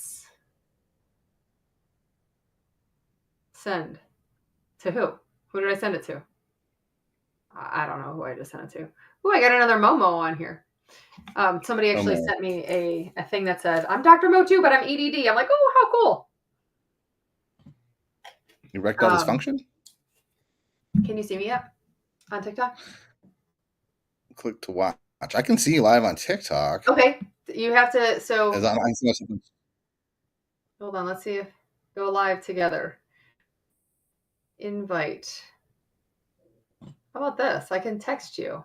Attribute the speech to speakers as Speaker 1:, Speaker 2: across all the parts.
Speaker 1: invites. Send. To who? Who did I send it to? I don't know who I just sent it to. Oh, I got another Momo on here. Somebody actually sent me a thing that said, I'm Dr. Mo too, but I'm EDD. I'm like, oh, how cool.
Speaker 2: Erectile dysfunction?
Speaker 1: Can you see me yet on TikTok?
Speaker 2: Click to watch. I can see you live on TikTok.
Speaker 1: Okay. You have to, so. Hold on, let's see if go live together. Invite. How about this? I can text you.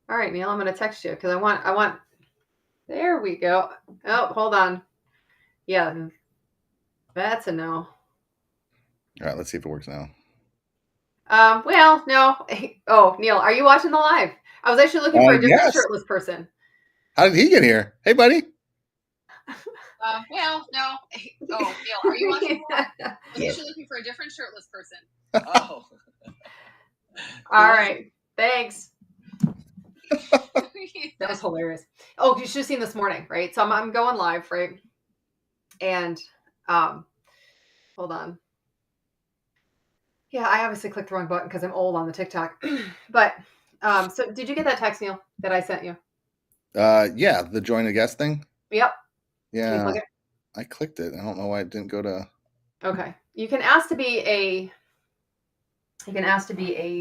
Speaker 1: All right, Neil, I'm going to text you because I want, there we go. Oh, hold on. Yeah, that's a no.
Speaker 2: All right, let's see if it works now.
Speaker 1: Well, no. Oh, Neil, are you watching the live? I was actually looking for a different shirtless person.
Speaker 2: How did he get here? Hey, buddy.
Speaker 1: Well, no. Oh, Neil, are you watching the live? I was actually looking for a different shirtless person. Oh. All right. Thanks. That was hilarious. Oh, you should have seen this morning, right? So I'm going live, right? And hold on. Yeah, I obviously clicked the wrong button because I'm old on the TikTok. But so did you get that text, Neil, that I sent you?
Speaker 2: Yeah, the join a guest thing.
Speaker 1: Yep.
Speaker 2: Yeah. I clicked it. I don't know why it didn't go to.
Speaker 1: Okay. You can ask to be a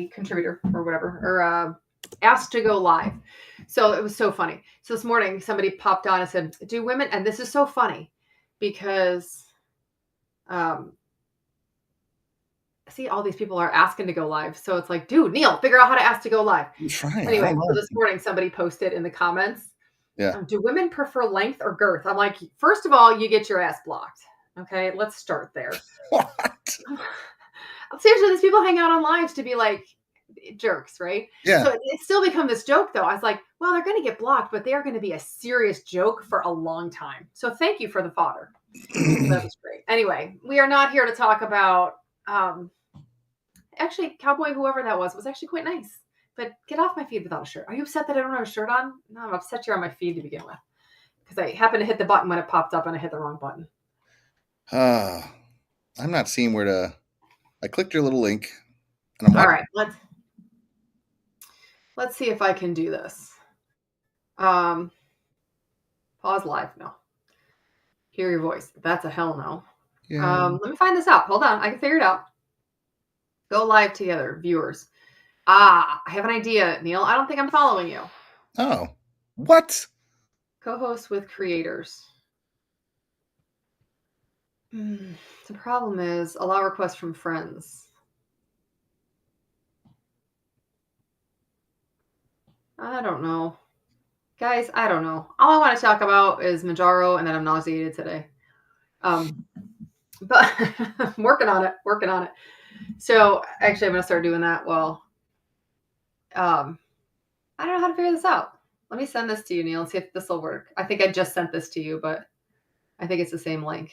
Speaker 1: contributor or whatever, or ask to go live. So it was so funny. So this morning somebody popped on and said, do women, and this is so funny because see, all these people are asking to go live. So it's like, dude, Neil, figure out how to ask to go live. Anyway, so this morning somebody posted in the comments, do women prefer length or girth? I'm like, first of all, you get your ass blocked. Okay, let's start there.
Speaker 2: What?
Speaker 1: Seriously, these people hang out on lives to be like jerks, right?
Speaker 2: Yeah.
Speaker 1: So it's still become this joke, though. I was like, well, they're going to get blocked, but they are going to be a serious joke for a long time. So thank you for the fodder. That was great. Anyway, we are not here to talk about. Actually, Cowboy, whoever that was actually quite nice. But get off my feed without a shirt. Are you upset that I don't have a shirt on? No, I'm upset you're on my feed to begin with. Because I happened to hit the button when it popped up and I hit the wrong button.
Speaker 2: I'm not seeing where to. I clicked your little link.
Speaker 1: And I'm all right, let's see if I can do this. Pause live. No. Hear your voice. That's a hell no. Yeah. Let me find this out. Hold on. I can figure it out. Go live together, viewers. I have an idea, Neil. I don't think I'm following you.
Speaker 2: Oh, what?
Speaker 1: Co-host with creators. The problem is allow requests from friends. I don't know. Guys, I don't know. All I want to talk about is Manjaro and that I'm nauseated today. But I'm working on it. So actually I'm going to start doing that. Well, I don't know how to figure this out. Let me send this to you, Neil, and see if this will work. I think I just sent this to you, but I think it's the same link.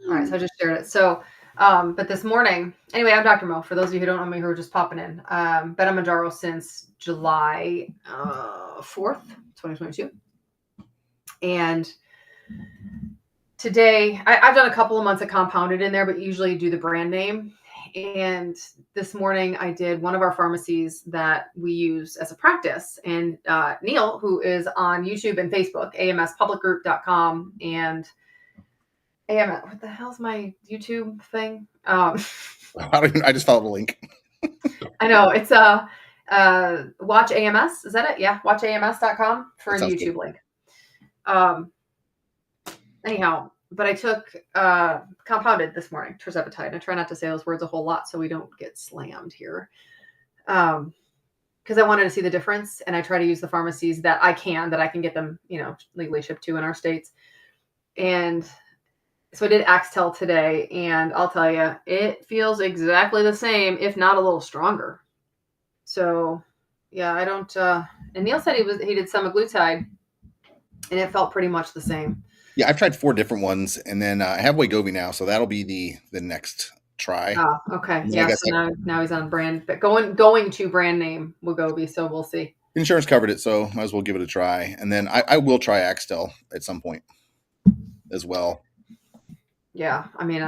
Speaker 1: All right, so I just shared it. So, but this morning, anyway, I'm Dr. Mo. For those of you who don't know me, who are just popping in, been on Manjaro since July 4th, 2022. And today, I've done a couple of months of Compounded in there, but usually do the brand name. And this morning I did one of our pharmacies that we use as a practice. And Neil, who is on YouTube and Facebook, amspublicgroup.com and what the hell's my YouTube thing?
Speaker 2: I just followed the link.
Speaker 1: I know. It's Watch AMS. Is that it? Yeah. WatchAMS.com for the YouTube link. Anyhow, but I took Compounded this morning, tirzepatide. I try not to say those words a whole lot so we don't get slammed here. Because I wanted to see the difference, and I try to use the pharmacies that I can get them, legally shipped to in our states. And so I did Axtel today, and I'll tell you, it feels exactly the same, if not a little stronger. So, yeah, I don't. And Neil said he did semaglutide, and it felt pretty much the same.
Speaker 2: Yeah, I've tried 4 different ones, and then I have Wegovy now, so that'll be the next try.
Speaker 1: Oh, okay. Yeah, so now he's on brand, but going to brand name Wegovy, so we'll see.
Speaker 2: Insurance covered it, so might as well give it a try. And then I will try Axtel at some point as well.
Speaker 1: Yeah, I mean,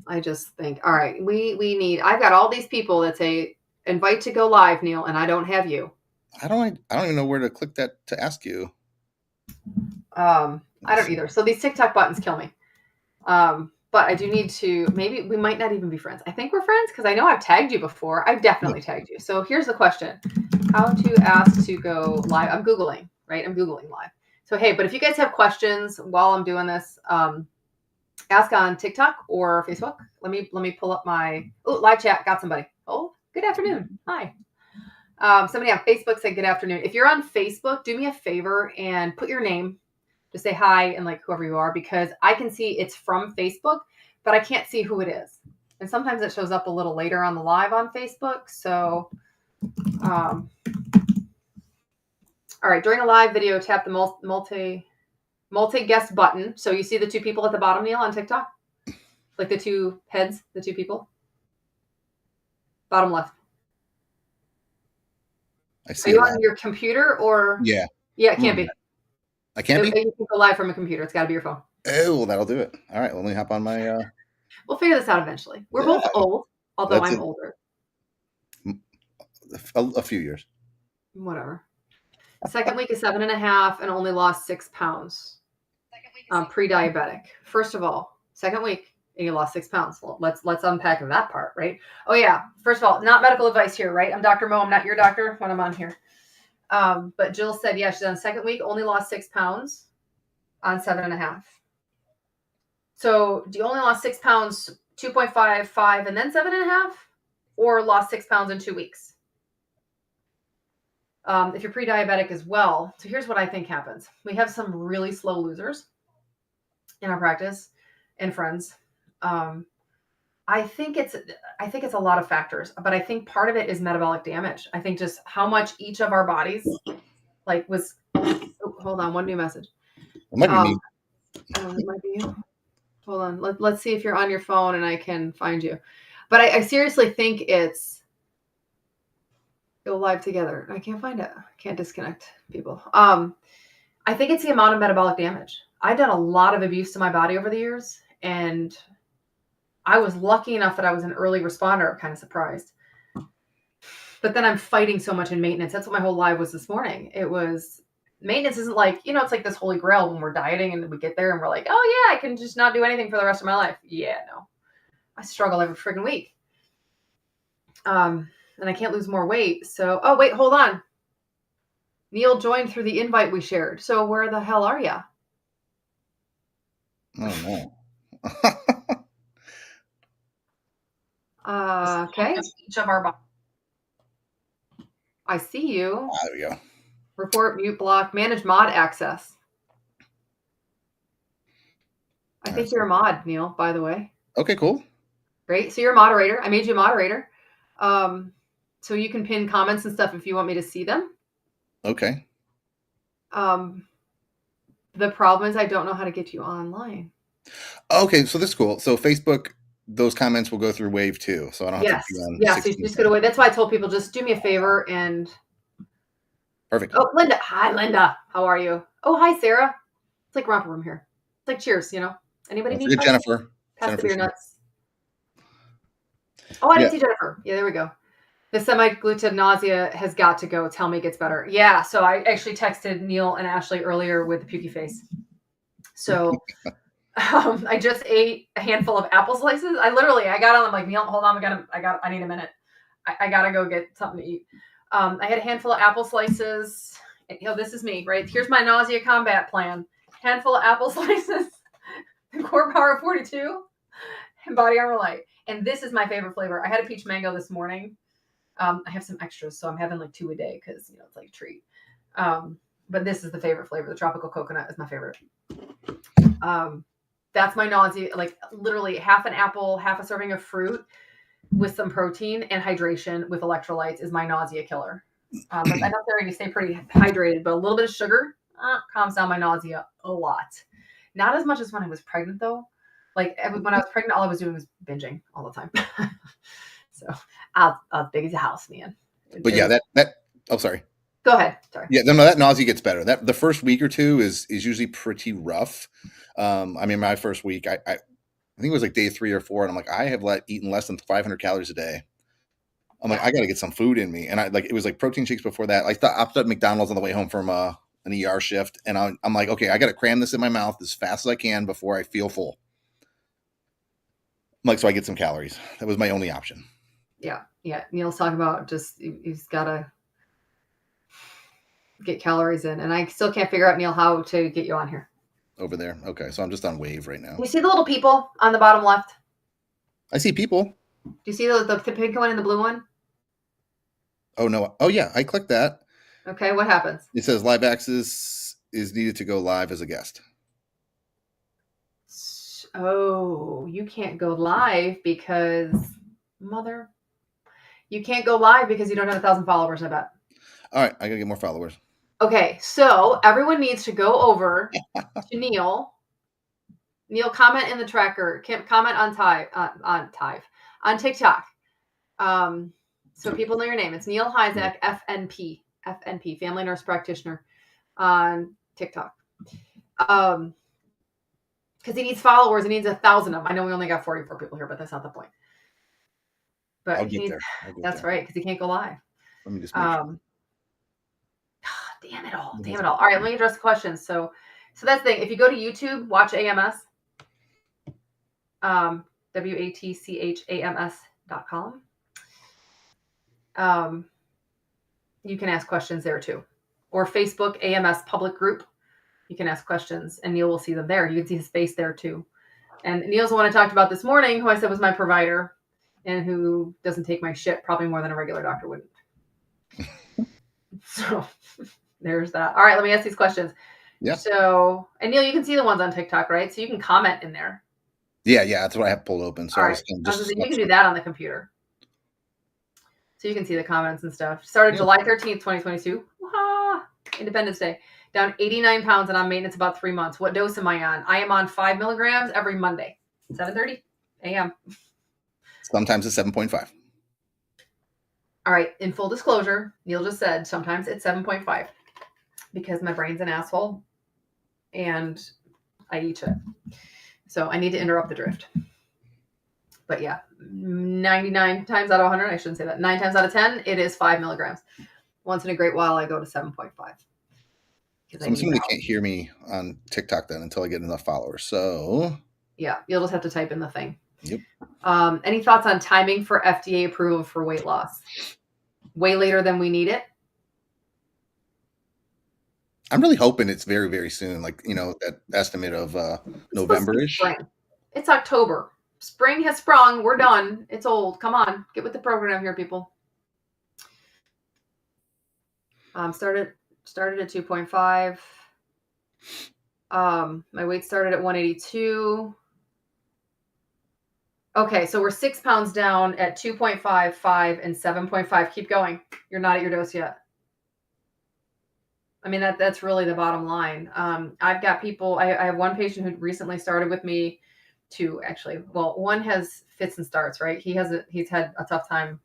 Speaker 1: I just think, all right, we need. I've got all these people that say invite to go live, Neil, and I don't have you.
Speaker 2: I don't even know where to click that to ask you.
Speaker 1: I don't either. So these TikTok buttons kill me. But I do need to. Maybe we might not even be friends. I think we're friends because I know I've tagged you before. I've definitely tagged you. So here's the question: how to ask to go live? I'm googling, right? I'm googling live. So hey, but if you guys have questions while I'm doing this, ask on TikTok or Facebook. Let me pull up my live chat. Got somebody. Oh, good afternoon. Hi. Somebody on Facebook said good afternoon. If you're on Facebook, do me a favor and put your name. Just say hi and like whoever you are, because I can see it's from Facebook, but I can't see who it is. And sometimes it shows up a little later on the live on Facebook. So, all right, during a live video, tap the multi guest button. So you see the two people at the bottom, Neil, on TikTok, like the two heads, the two people, bottom left.
Speaker 2: I
Speaker 1: Are
Speaker 2: see
Speaker 1: you
Speaker 2: it
Speaker 1: on
Speaker 2: now.
Speaker 1: your computer or?
Speaker 2: Yeah.
Speaker 1: Yeah, it can't be.
Speaker 2: I can't be?
Speaker 1: You can go live from a computer. It's got to be your phone.
Speaker 2: Oh, well, that'll do it. All right, let me hop on my.
Speaker 1: We'll figure this out eventually. We're both old, although I'm older.
Speaker 2: A few years.
Speaker 1: Whatever. Second week is 7.5 and only lost 6 pounds. Pre-diabetic. First of all, second week and you lost 6 pounds. Well, let's unpack that part, right? Oh yeah. First of all, not medical advice here, right? I'm Dr. Mo. I'm not your doctor when I'm on here. But Jill said, yeah, she's on second week, only lost 6 pounds on 7.5. So do you only lost 6 pounds, 2.5, 5, and then 7.5, or lost 6 pounds in 2 weeks? If you're pre-diabetic as well. So here's what I think happens. We have some really slow losers in our practice and friends. I think it's a lot of factors, but I think part of it is metabolic damage. I think just how much each of our bodies was. Oh, hold on, one new message.
Speaker 2: It might be me.
Speaker 1: It might be you. Hold on. Let's see if you're on your phone and I can find you. But I seriously think it's go live together. I can't find it. I can't disconnect people. I think it's the amount of metabolic damage. I've done a lot of abuse to my body over the years, and I was lucky enough that I was an early responder. I'm kind of surprised. But then I'm fighting so much in maintenance. That's what my whole live was this morning. It was maintenance isn't like, it's like this holy grail when we're dieting and we get there and we're like, oh yeah, I can just not do anything for the rest of my life. Yeah, no. I struggle every friggin' week. And I can't lose more weight. So, oh wait, hold on. Neil joined through the invite we shared. So where the hell are ya?
Speaker 2: Oh
Speaker 1: no. Okay. Each of our. I see you.
Speaker 2: There we go.
Speaker 1: Report, mute, block, manage mod access. I think you're a mod, Neil, by the way.
Speaker 2: Okay, cool.
Speaker 1: Great. So you're a moderator. I made you a moderator. So you can pin comments and stuff if you want me to see them.
Speaker 2: Okay.
Speaker 1: The problem is I don't know how to get you online.
Speaker 2: Okay, so this is cool. So Facebook, those comments will go through Wave too. So I don't have to be on.
Speaker 1: Yeah, so you just go to Wave. That's why I told people, just do me a favor and.
Speaker 2: Perfect.
Speaker 1: Oh, Linda. Hi, Linda. How are you? Oh, hi, Sarah. It's like romper room here. It's like cheers, Anybody need
Speaker 2: Jennifer?
Speaker 1: Pass the beer nuts. Oh, I didn't see Jennifer. Yeah, there we go. The semi-gluten nausea has got to go. Tell me it gets better. Yeah, so I actually texted Neil and Ashley earlier with the pukey face. So I just ate a handful of apple slices. I got on. I'm like, Neil, hold on. I need a minute. I gotta go get something to eat. I had a handful of apple slices. And, this is me, right? Here's my nausea combat plan. Handful of apple slices, Core Power 42, and Body Armor Light. And this is my favorite flavor. I had a peach mango this morning. I have some extras, so I'm having like 2 a day because, it's like a treat. But this is the favorite flavor. The tropical coconut is my favorite. That's my nausea, like literally half an apple, half a serving of fruit with some protein and hydration with electrolytes is my nausea killer. I know Sarah, you stay pretty hydrated, but a little bit of sugar calms down my nausea a lot. Not as much as when I was pregnant, though. Like when I was pregnant, all I was doing was binging all the time. So I was big as a house, man.
Speaker 2: But yeah, that. Oh, sorry.
Speaker 1: Go ahead. Sorry.
Speaker 2: Yeah, no, that nausea gets better. That the first week or two is usually pretty rough. I mean, my first week, I think it was like day 3 or 4, and I'm like, I have eaten less than 500 calories a day. I'm like, I got to get some food in me, and it was like protein shakes before that. I stopped at McDonald's on the way home from an ER shift, and I'm like, okay, I got to cram this in my mouth as fast as I can before I feel full. I'm like, so I get some calories. That was my only option.
Speaker 1: Yeah. Neil's talking about just he's got to get calories in, and I still can't figure out, Neil, how to get you on here.
Speaker 2: Over there. Okay, so I'm just on Wave right now.
Speaker 1: You see the little people on the bottom left?
Speaker 2: I see people.
Speaker 1: Do you see the pink one and the blue one?
Speaker 2: Oh no! Oh yeah, I clicked that.
Speaker 1: Okay, what happens?
Speaker 2: It says live access is needed to go live as a guest.
Speaker 1: Oh, you can't go live because you can't go live because you don't have 1,000 followers, I bet.
Speaker 2: All right, I gotta get more followers.
Speaker 1: Okay, so everyone needs to go over to Neil. Neil, comment in the tracker. Comment on TikTok. So people know your name. It's Neil Hyzak, FNP, Family Nurse Practitioner, on TikTok. Because he needs followers. He needs 1,000 of them. I know we only got 44 people here, but that's not the point. But
Speaker 2: I'll get there.
Speaker 1: That's right, because he can't go live.
Speaker 2: Let me just make sure.
Speaker 1: Damn it all. All right, let me address the questions. So that's the thing. If you go to YouTube, watch AMS. WATCHAMS.com. You can ask questions there too. Or Facebook AMS public group. You can ask questions and Neil will see them there. You can see his face there too. And Neil's the one I talked about this morning, who I said was my provider and who doesn't take my shit probably more than a regular doctor wouldn't. So there's that. All right, let me ask these questions.
Speaker 2: Yeah.
Speaker 1: So, and Neil, you can see the ones on TikTok, right? So you can comment in there.
Speaker 2: Yeah, that's what I have pulled open. So
Speaker 1: you can do that on the computer. So you can see the comments and stuff. Started July 13th, 2022. Independence Day. Down 89 pounds and on maintenance about 3 months. What dose am I on? I am on 5 milligrams every Monday, 7:30 a.m.
Speaker 2: Sometimes it's 7.5.
Speaker 1: All right. In full disclosure, Neil just said sometimes it's 7.5 because my brain's an asshole and I eat it. So I need to interrupt the drift. But yeah, 99 times out of 100, I shouldn't say that. 9 times out of 10, it is 5 milligrams. Once in a great while, I go to 7.5.
Speaker 2: So I'm assuming they can't hear me on TikTok then until I get enough followers. So
Speaker 1: yeah, you'll just have to type in the thing.
Speaker 2: Yep.
Speaker 1: Any thoughts on timing for FDA approval for weight loss? Way later than we need it.
Speaker 2: I'm really hoping it's very, very soon. Like, that estimate of November-ish.
Speaker 1: It's October. Spring has sprung. We're done. It's old. Come on. Get with the program here, people. Started at 2.5. My weight started at 182. Okay, so we're 6 pounds down at 2.5, 5, and 7.5. Keep going. You're not at your dose yet. I mean, that's really the bottom line. I've got people, I have one patient who recently started with me, two actually. Well, one has fits and starts, right? He's had a tough time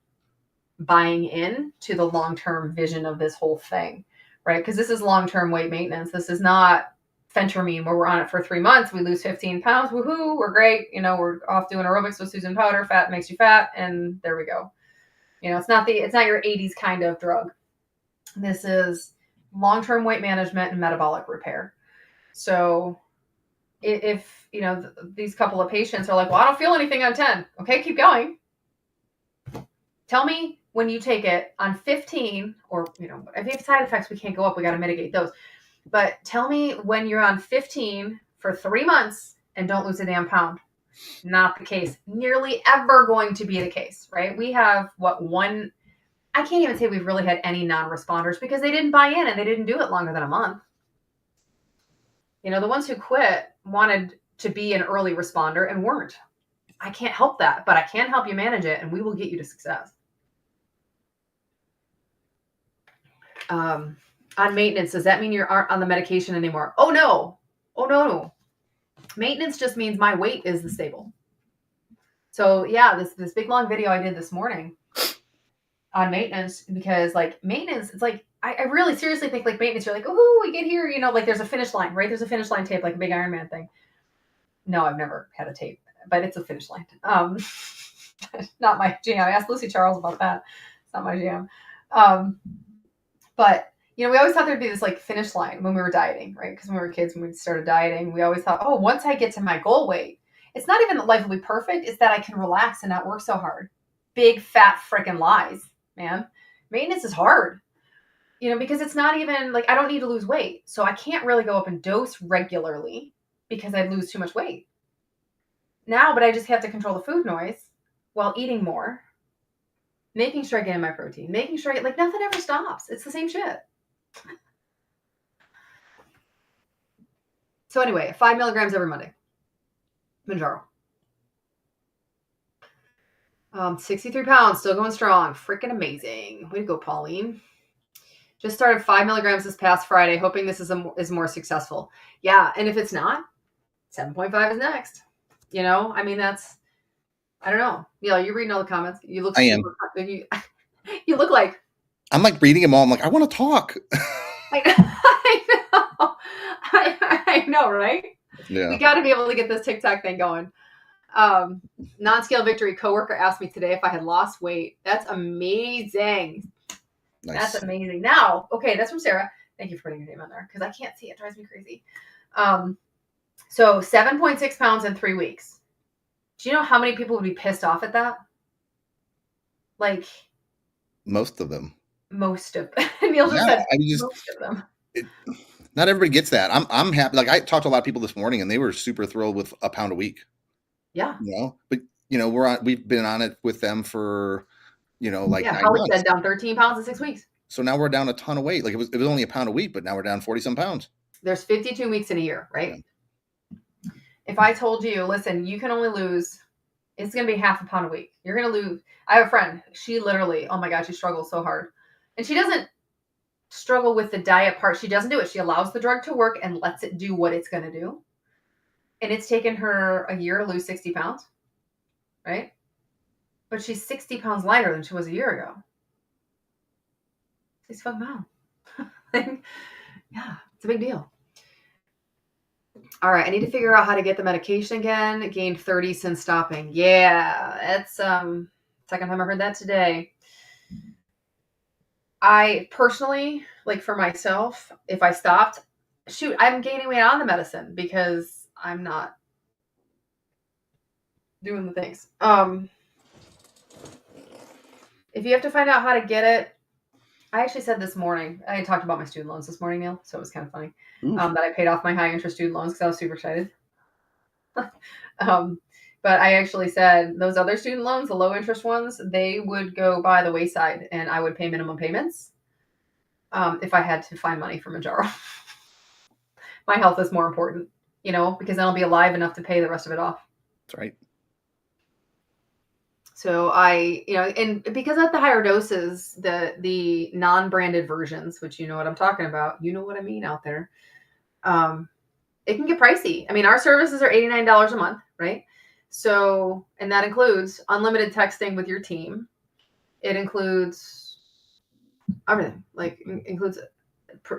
Speaker 1: buying in to the long-term vision of this whole thing, right? Because this is long-term weight maintenance. This is not phentermine where we're on it for 3 months. We lose 15 pounds. Woohoo. We're great. We're off doing aerobics with Susan Powder. Fat makes you fat. And there we go. It's not your 80s kind of drug. This is long-term weight management and metabolic repair. So if these couple of patients are like, well, I don't feel anything on 10. Okay, keep going. Tell me when you take it on 15 or, if you have side effects, we can't go up. We got to mitigate those. But tell me when you're on 15 for 3 months and don't lose a damn pound. Not the case. Nearly ever going to be the case, right? We have one, I can't even say we've really had any non-responders because they didn't buy in and they didn't do it longer than a month. The ones who quit wanted to be an early responder and weren't. I can't help that, but I can help you manage it and we will get you to success. On maintenance, does that mean you aren't on the medication anymore? Oh no. Maintenance just means my weight is stable. So yeah, this big long video I did this morning on maintenance, because maintenance, it's like I really seriously think like maintenance, you're like, oh, we get here, like there's a finish line, right? There's a finish line tape, like a big Iron Man thing. No, I've never had a tape, but it's a finish line. Not my jam. I asked Lucy Charles about that. It's not my jam. But we always thought there'd be this like finish line when we were dieting, right? Because when we were kids, when we started dieting, we always thought, oh, once I get to my goal weight, it's not even that life will be perfect. It's that I can relax and not work so hard. Big fat freaking lies, man. Maintenance is hard, because it's not even like I don't need to lose weight. So I can't really go up and dose regularly because I'd lose too much weight now, but I just have to control the food noise while eating more, making sure I get in my protein, making sure like nothing ever stops. It's the same shit. So anyway, 5 milligrams every Monday. Mounjaro. 63 pounds, still going strong. Freaking amazing. Way to go, Pauline. Just started 5 milligrams this past Friday, hoping this is more successful. Yeah, and if it's not, 7.5 is next. I mean, that's, I don't know. You're reading all the comments. You look
Speaker 2: I am.
Speaker 1: You look like.
Speaker 2: I'm like reading them all. I'm like, I want to talk.
Speaker 1: I know. I know, right?
Speaker 2: Yeah.
Speaker 1: We got to be able to get this TikTok thing going. Non-scale victory coworker asked me today if I had lost weight. That's amazing. Nice. That's amazing. Now, okay, that's from Sarah. Thank you for putting your name on there because I can't see. It drives me crazy. So 7.6 pounds in 3 weeks. Do you know how many people would be pissed off at that? Like
Speaker 2: most of them.
Speaker 1: Most of them. Neil just said most of them.
Speaker 2: Not everybody gets that. I'm happy. Like I talked to a lot of people this morning, and they were super thrilled with a pound a week.
Speaker 1: Yeah.
Speaker 2: But we've been on it with them for like
Speaker 1: Holly said down 13 pounds in 6 weeks.
Speaker 2: So now we're down a ton of weight. Like it was only a pound a week, but now we're down 40 some pounds.
Speaker 1: There's 52 weeks in a year, right? Yeah. If I told you, listen, you can only lose, it's going to be half a pound a week. You're going to lose. I have a friend. She literally, oh my God, she struggles so hard. And she doesn't struggle with the diet part. She doesn't do it. She allows the drug to work and lets it do what it's going to do. And it's taken her a year to lose 60 pounds, right? But she's 60 pounds lighter than she was a year ago. 65 pounds. Yeah, it's a big deal. All right, I need to figure out how to get the medication again. Gained 30 since stopping. Yeah, that's second time I heard that today. I personally, like for myself, if I stopped, I'm gaining weight on the medicine because I'm not doing the things. If you have to find out how to get it, I actually said this morning, I talked about my student loans this morning, Neil, so it was kind of funny that I paid off my high interest student loans because I was super excited. But I actually said those other student loans, the low interest ones, they would go by the wayside and I would pay minimum payments if I had to find money for Mounjaro. My health is more important, because then I'll be alive enough to pay the rest of it off.
Speaker 2: That's right.
Speaker 1: So and because at the higher doses, the non-branded versions, which you know what I'm talking about, you know what I mean out there, it can get pricey. I mean, our services are $89 a month, right? So, and that includes unlimited texting with your team. It includes everything, like includes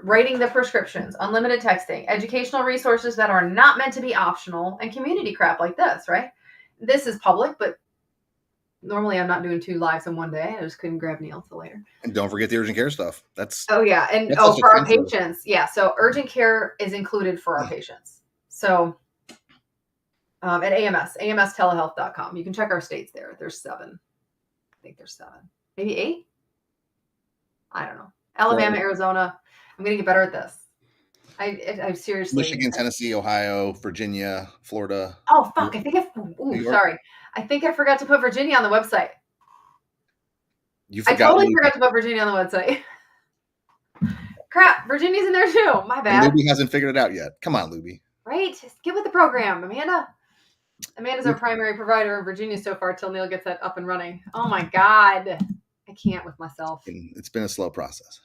Speaker 1: writing the prescriptions, unlimited texting, educational resources that are not meant to be optional, and community crap like this, right? This is public, but normally I'm not doing 2 lives in one day. I just couldn't grab Neil till later.
Speaker 2: And don't forget the urgent care stuff.
Speaker 1: For our patients. Yeah. So urgent care is included for our patients. So at amstelehealth.com, you can check our states there. There's 7. I think there's 7, maybe 8. I don't know. Alabama, Arizona. I'm going to get better at this. I seriously.
Speaker 2: Michigan, Tennessee, Ohio, Virginia, Florida.
Speaker 1: Oh, fuck. Sorry. I think I forgot to put Virginia on the website. I totally forgot to put Virginia on the website. Crap. Virginia's in there too. My bad.
Speaker 2: And Luby hasn't figured it out yet. Come on, Luby.
Speaker 1: Right. Just get with the program, Amanda. Amanda's our primary provider in Virginia so far till Neil gets that up and running. Oh my God. I can't with myself.
Speaker 2: It's been a slow process.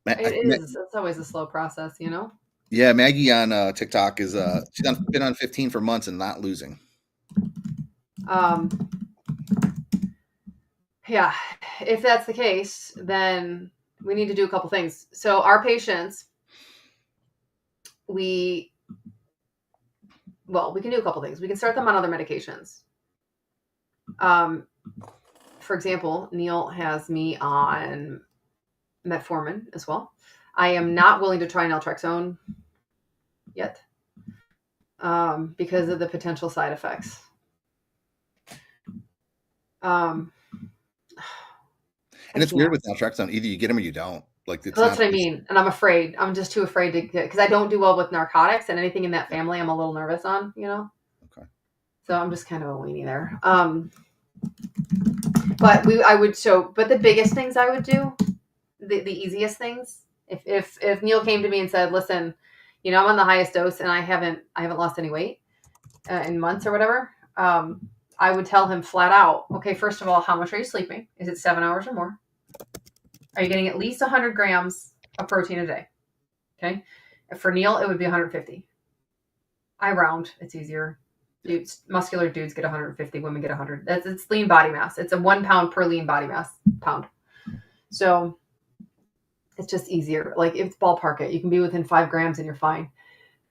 Speaker 1: It is. It's always a slow process,
Speaker 2: Yeah, Maggie on TikTok is she's been on 15 for months and not losing.
Speaker 1: Yeah, if that's the case, then we need to do a couple things. So our patients, we can do a couple things. We can start them on other medications. For example, Neil has me on metformin as well. I am not willing to try naltrexone yet because of the potential side effects.
Speaker 2: And it's weird with naltrexone. Either you get them or you don't. Like
Speaker 1: that's what I mean. And I'm afraid. I'm just too afraid to get, because I don't do well with narcotics, and anything in that family I'm a little nervous on, Okay. So I'm just kind of a weenie there. But the biggest things I would do, the easiest things, if Neil came to me and said, listen, I'm on the highest dose and I haven't lost any weight in months or whatever, I would tell him flat out, okay, first of all, how much are you sleeping? Is it 7 hours or more? Are you getting at least 100 grams of protein a day? Okay. For Neil, it would be 150. I round. It's easier. Muscular dudes get 150. Women get 100. It's lean body mass. It's a 1 pound per lean body mass pound. So it's just easier. Like, it's ballpark it. You can be within 5 grams and you're fine.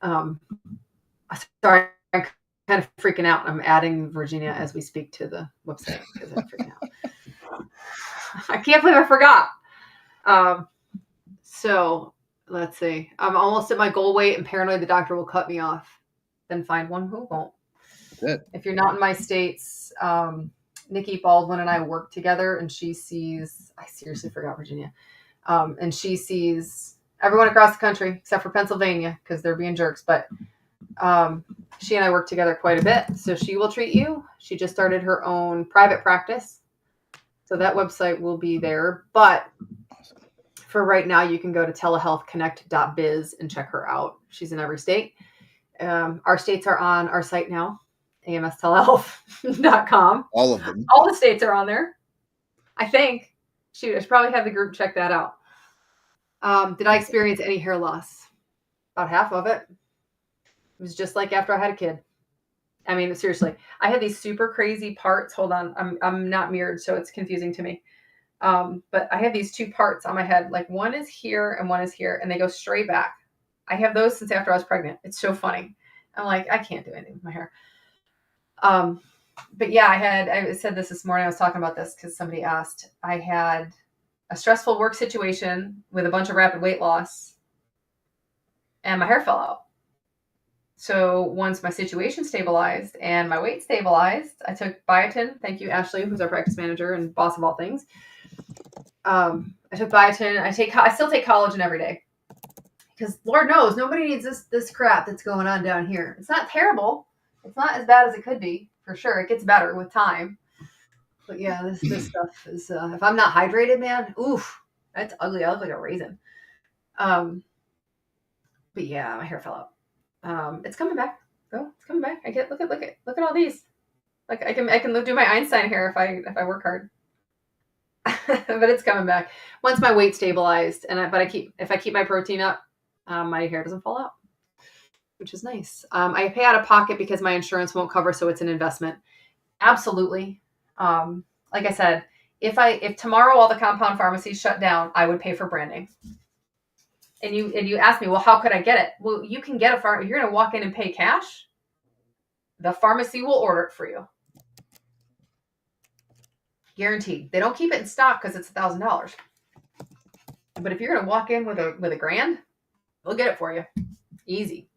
Speaker 1: Sorry, I'm kind of freaking out. I'm adding Virginia as we speak to the website because I'm freaking out. I can't believe I forgot. So let's see. I'm almost at my goal weight and paranoid the doctor will cut me off. Then find one who won't. Good. If you're not in my states, Nikki Baldwin and I work together, and she sees, I seriously forgot Virginia. And she sees everyone across the country except for Pennsylvania because they're being jerks. But she and I work together quite a bit. So she will treat you. She just started her own private practice. So that website will be there. But for right now, you can go to telehealthconnect.biz and check her out. She's in every state. Our states are on our site now, amstelehealth.com.
Speaker 2: All of them.
Speaker 1: All the states are on there, I think. Shoot, I should probably have the group check that out. Did I experience any hair loss? About half of it. It was just like after I had a kid. I mean, seriously, I had these super crazy parts. Hold on. I'm not mirrored, so it's confusing to me. But I have these 2 parts on my head. Like, one is here and one is here, and they go straight back. I have those since after I was pregnant. It's so funny. I'm like, I can't do anything with my hair. But yeah, I said this morning. I was talking about this because somebody asked. I had a stressful work situation with a bunch of rapid weight loss, and my hair fell out. So once my situation stabilized and my weight stabilized, I took biotin. Thank you, Ashley, who's our practice manager and boss of all things. I took biotin. I still take collagen every day because Lord knows nobody needs this crap that's going on down here. It's not terrible. It's not as bad as it could be, for sure. It gets better with time. But yeah, this stuff is, if I'm not hydrated, man, oof, that's ugly. I look like a raisin. But yeah, my hair fell out. It's coming back. Oh, it's coming back. Look at all these. Like, I can do my Einstein hair if I work hard. But it's coming back once my weight stabilized. If I keep my protein up, my hair doesn't fall out, which is nice. I pay out of pocket because my insurance won't cover, so it's an investment. Absolutely. Like I said, if tomorrow all the compound pharmacies shut down, I would pay for branding. And you ask me, well, how could I get it? Well, you can get if you're going to walk in and pay cash, the pharmacy will order it for you. Guaranteed. They don't keep it in stock because it's $1,000. But if you're going to walk in with a $1,000, they'll get it for you. Easy.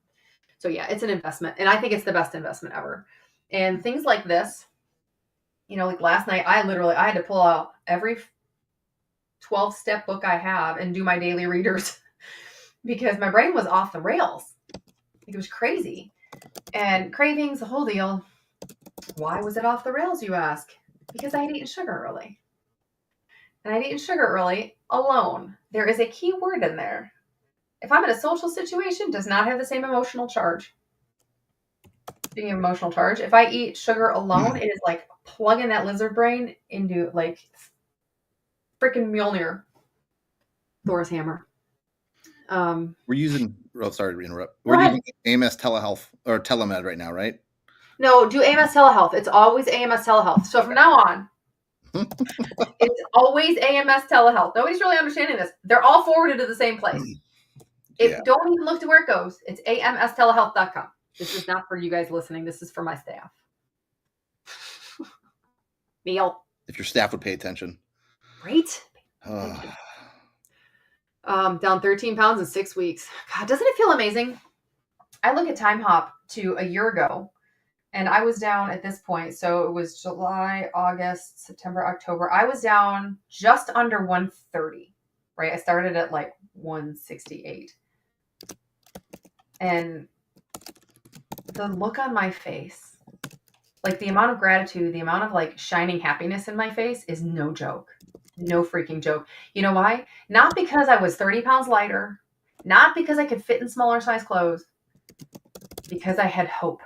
Speaker 1: So yeah, it's an investment. And I think it's the best investment ever. And things like this, like last night, I had to pull out every 12-step book I have and do my daily readers because my brain was off the rails. It was crazy. And cravings, the whole deal. Why was it off the rails, you ask? Because I had eaten sugar early. And I'd eaten sugar early alone. There is a key word in there. If I'm in a social situation, does not have the same emotional charge. Speaking of emotional charge, if I eat sugar alone, it is like plugging that lizard brain into like freaking Mjolnir, Thor's hammer.
Speaker 2: We're using, sorry to interrupt. We're using AMS Telehealth or Telemed right now, right?
Speaker 1: No, do AMS Telehealth. It's always AMS Telehealth. So from now on, It's always AMS Telehealth. Nobody's really understanding this. They're all forwarded to the same place.
Speaker 2: Yeah.
Speaker 1: Don't even look to where it goes. It's amstelehealth.com. This is not for you guys listening. This is for my staff. Neil.
Speaker 2: If your staff would pay attention.
Speaker 1: Right? Down 13 pounds in 6 weeks. God, doesn't it feel amazing? I look at Time Hop to a year ago, and I was down at this point. So it was July, August, September, October. I was down just under 130, right? I started at like 168. And the look on my face, like the amount of gratitude, the amount of like shining happiness in my face is no joke. No freaking joke. You know why? Not because I was 30 pounds lighter, not because I could fit in smaller size clothes, because I had hope.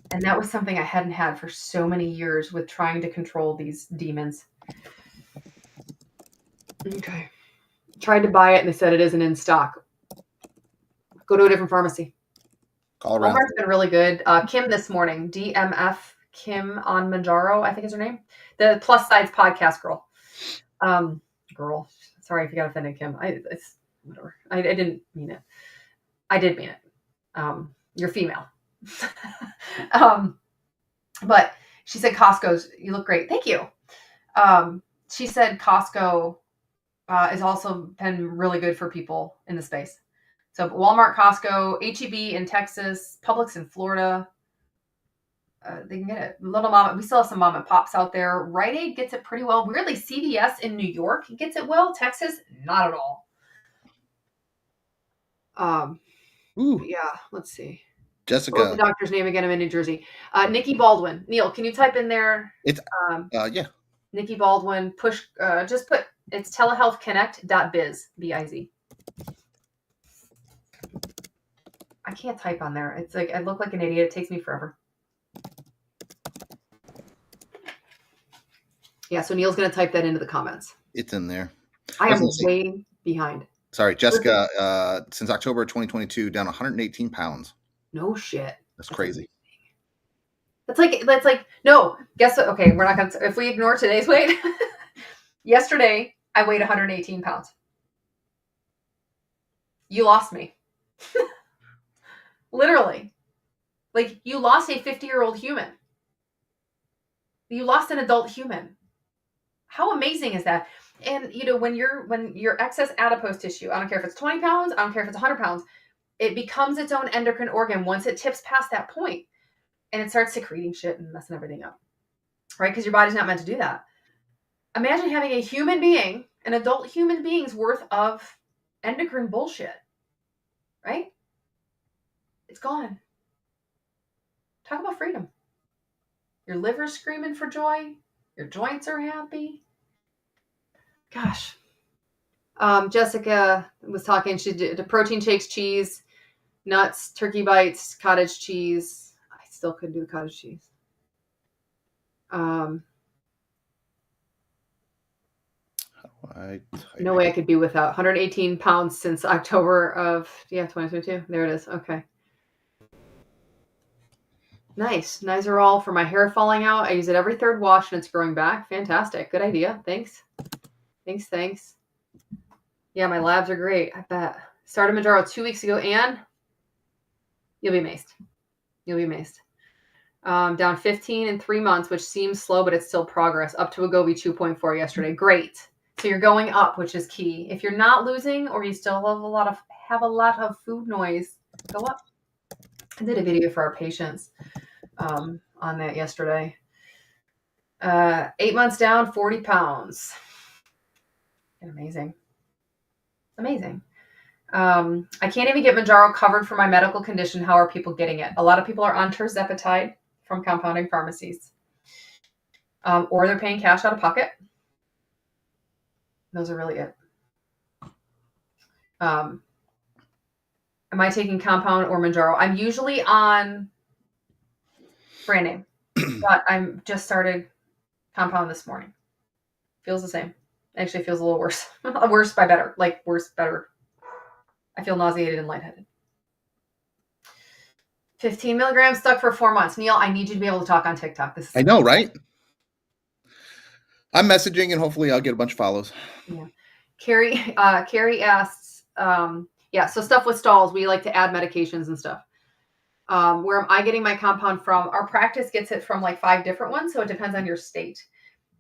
Speaker 1: And that was something I hadn't had for so many years with trying to control these demons. Okay. Tried to buy it and they said it isn't in stock. Go to a different pharmacy.
Speaker 2: Call around.
Speaker 1: Walmart's been really good. Kim this morning, DMF Kim on Manjaro, I think is her name. The Plus Size podcast girl. Girl. Sorry if you got offended, Kim. It's whatever. I didn't mean it. I did mean it. You're female. But she said Costco's, you look great. Thank you. She said Costco has also been really good for people in the space. So Walmart, Costco, HEB in Texas, Publix in Florida. They can get it. Little Mom, we still have some mom and pops out there. Rite Aid gets it pretty well. Weirdly, CVS in New York gets it well. Texas, not at all. Yeah, let's see.
Speaker 2: Jessica.
Speaker 1: What's the doctor's name again? I'm in New Jersey. Nikki Baldwin. Neil, can you type in there?
Speaker 2: It's yeah.
Speaker 1: Nikki Baldwin. Push. Just put. It's telehealthconnect.biz. B-I-Z. I can't type on there. It's like I look like an idiot. It takes me forever. Yeah, so Neil's going to type that into the comments.
Speaker 2: It's in there.
Speaker 1: I am way behind.
Speaker 2: Sorry, Jessica, since October 2022, down 118 pounds.
Speaker 1: No shit.
Speaker 2: That's crazy.
Speaker 1: That's like, no, guess what? Okay, we're not going to, if we ignore today's weight, yesterday I weighed 118 pounds. You lost me. Literally. Like, you lost a 50-year-old human. You lost an adult human. How amazing is that? And, you know, when your excess adipose tissue, I don't care if it's 20 pounds, I don't care if it's 100 pounds, it becomes its own endocrine organ once it tips past that point. And it starts secreting shit and messing everything up. Right? Because your body's not meant to do that. Imagine having a human being, an adult human being's worth of endocrine bullshit. Right? It's gone. Talk about freedom. Your liver's screaming for joy. Your joints are happy. Gosh. Jessica was talking. She did the protein shakes, cheese, nuts, turkey bites, cottage cheese. I still couldn't do the cottage cheese. No way I could be without 118 pounds since October of 2022. There it is. Okay. Nice. Nizoral for my hair falling out. I use it every third wash and it's growing back. Fantastic. Good idea. Thanks. Yeah, my labs are great. I bet. Started Manjaro 2 weeks ago and you'll be amazed. Down 15 in 3 months, which seems slow, but it's still progress. Up to Wegovy 2.4 yesterday. Great. So you're going up, which is key. If you're not losing or you still have a lot of food noise, go up. I did a video for our patients on that yesterday. 8 months down, 40 pounds. Amazing. I can't even get Manjaro covered for my medical condition. How are people getting it? A lot of people are on tirzepatide from compounding pharmacies. Or they're paying cash out of pocket. Those are really it. Am I taking compound or Manjaro? I'm usually on brand name, but I'm just started compound this morning. Feels the same. Actually feels a little worse. Worse by better. Like worse, better. I feel nauseated and lightheaded. 15 milligrams stuck for 4 months. Neil, I need you to be able to talk on TikTok.
Speaker 2: I know, right? I'm messaging and hopefully I'll get a bunch of follows.
Speaker 1: Yeah. Carrie asks, yeah, so stuff with stalls, we like to add medications and stuff. Where am I getting my compound from? Our practice gets it from like 5 different ones, so it depends on your state.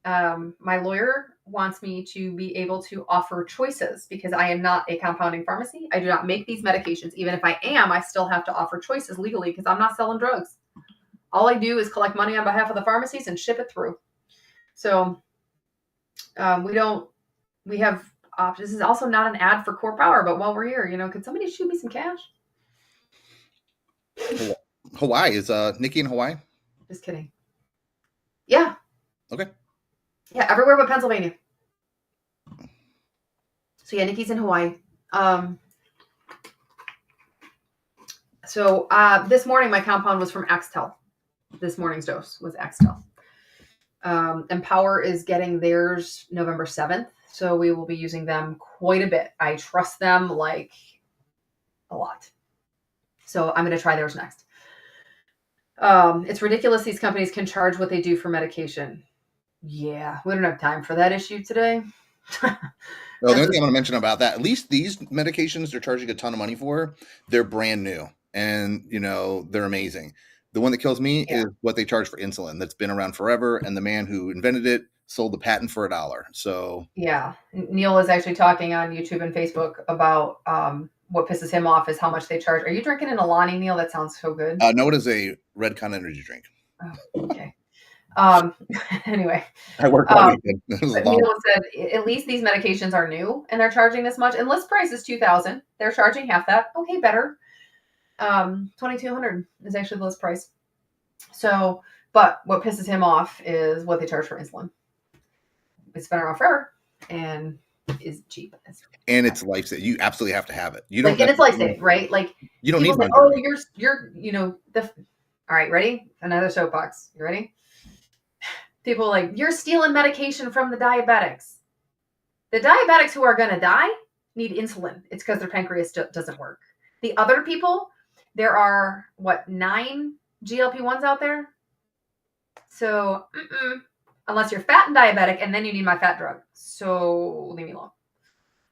Speaker 1: My lawyer wants me to be able to offer choices because I am not a compounding pharmacy. I do not make these medications. Even if I am, I still have to offer choices legally because I'm not selling drugs. All I do is collect money on behalf of the pharmacies and ship it through. So we don't, we have options. This is also not an ad for Core Power, but while we're here, could somebody shoot me some cash?
Speaker 2: Hawaii is Nikki in Hawaii?
Speaker 1: Just kidding. Yeah.
Speaker 2: Okay.
Speaker 1: Yeah, everywhere but Pennsylvania. So yeah, Nikki's in Hawaii. So this morning my compound was from Axtel. This morning's dose was Axtel. Empower is getting theirs November 7th. So we will be using them quite a bit. I trust them like a lot. So I'm going to try theirs next. It's ridiculous these companies can charge what they do for medication. Yeah, we don't have time for that issue today.
Speaker 2: Well, the only thing I'm going to mention about that, at least these medications they're charging a ton of money for, they're brand new and, they're amazing. The one that kills me is what they charge for insulin. That's been around forever. And the man who invented it sold the patent for $1. So
Speaker 1: yeah, Neil is actually talking on YouTube and Facebook about what pisses him off is how much they charge. Are you drinking an Alani, Neil? That sounds so good.
Speaker 2: No, it is a Redcon energy drink.
Speaker 1: Oh, okay. Anyway,
Speaker 2: I worked all weekend.
Speaker 1: Neil said at least these medications are new and they're charging this much. And list price is $2,000. They're charging half that. Okay, better. $2,200 is actually the list price. So, but what pisses him off is what they charge for insulin. It's been around forever and is cheap.
Speaker 2: And it's life-saving. You absolutely have to have it. You
Speaker 1: don't. And it's life-saving, right? Like
Speaker 2: you don't need.
Speaker 1: Say, oh, you're. All right, ready? Another soapbox. You ready? People like you're stealing medication from the diabetics. The diabetics who are going to die need insulin. It's because their pancreas doesn't work. The other people, there are 9 GLP-1s out there. So unless you're fat and diabetic, and then you need my fat drug. So leave me alone.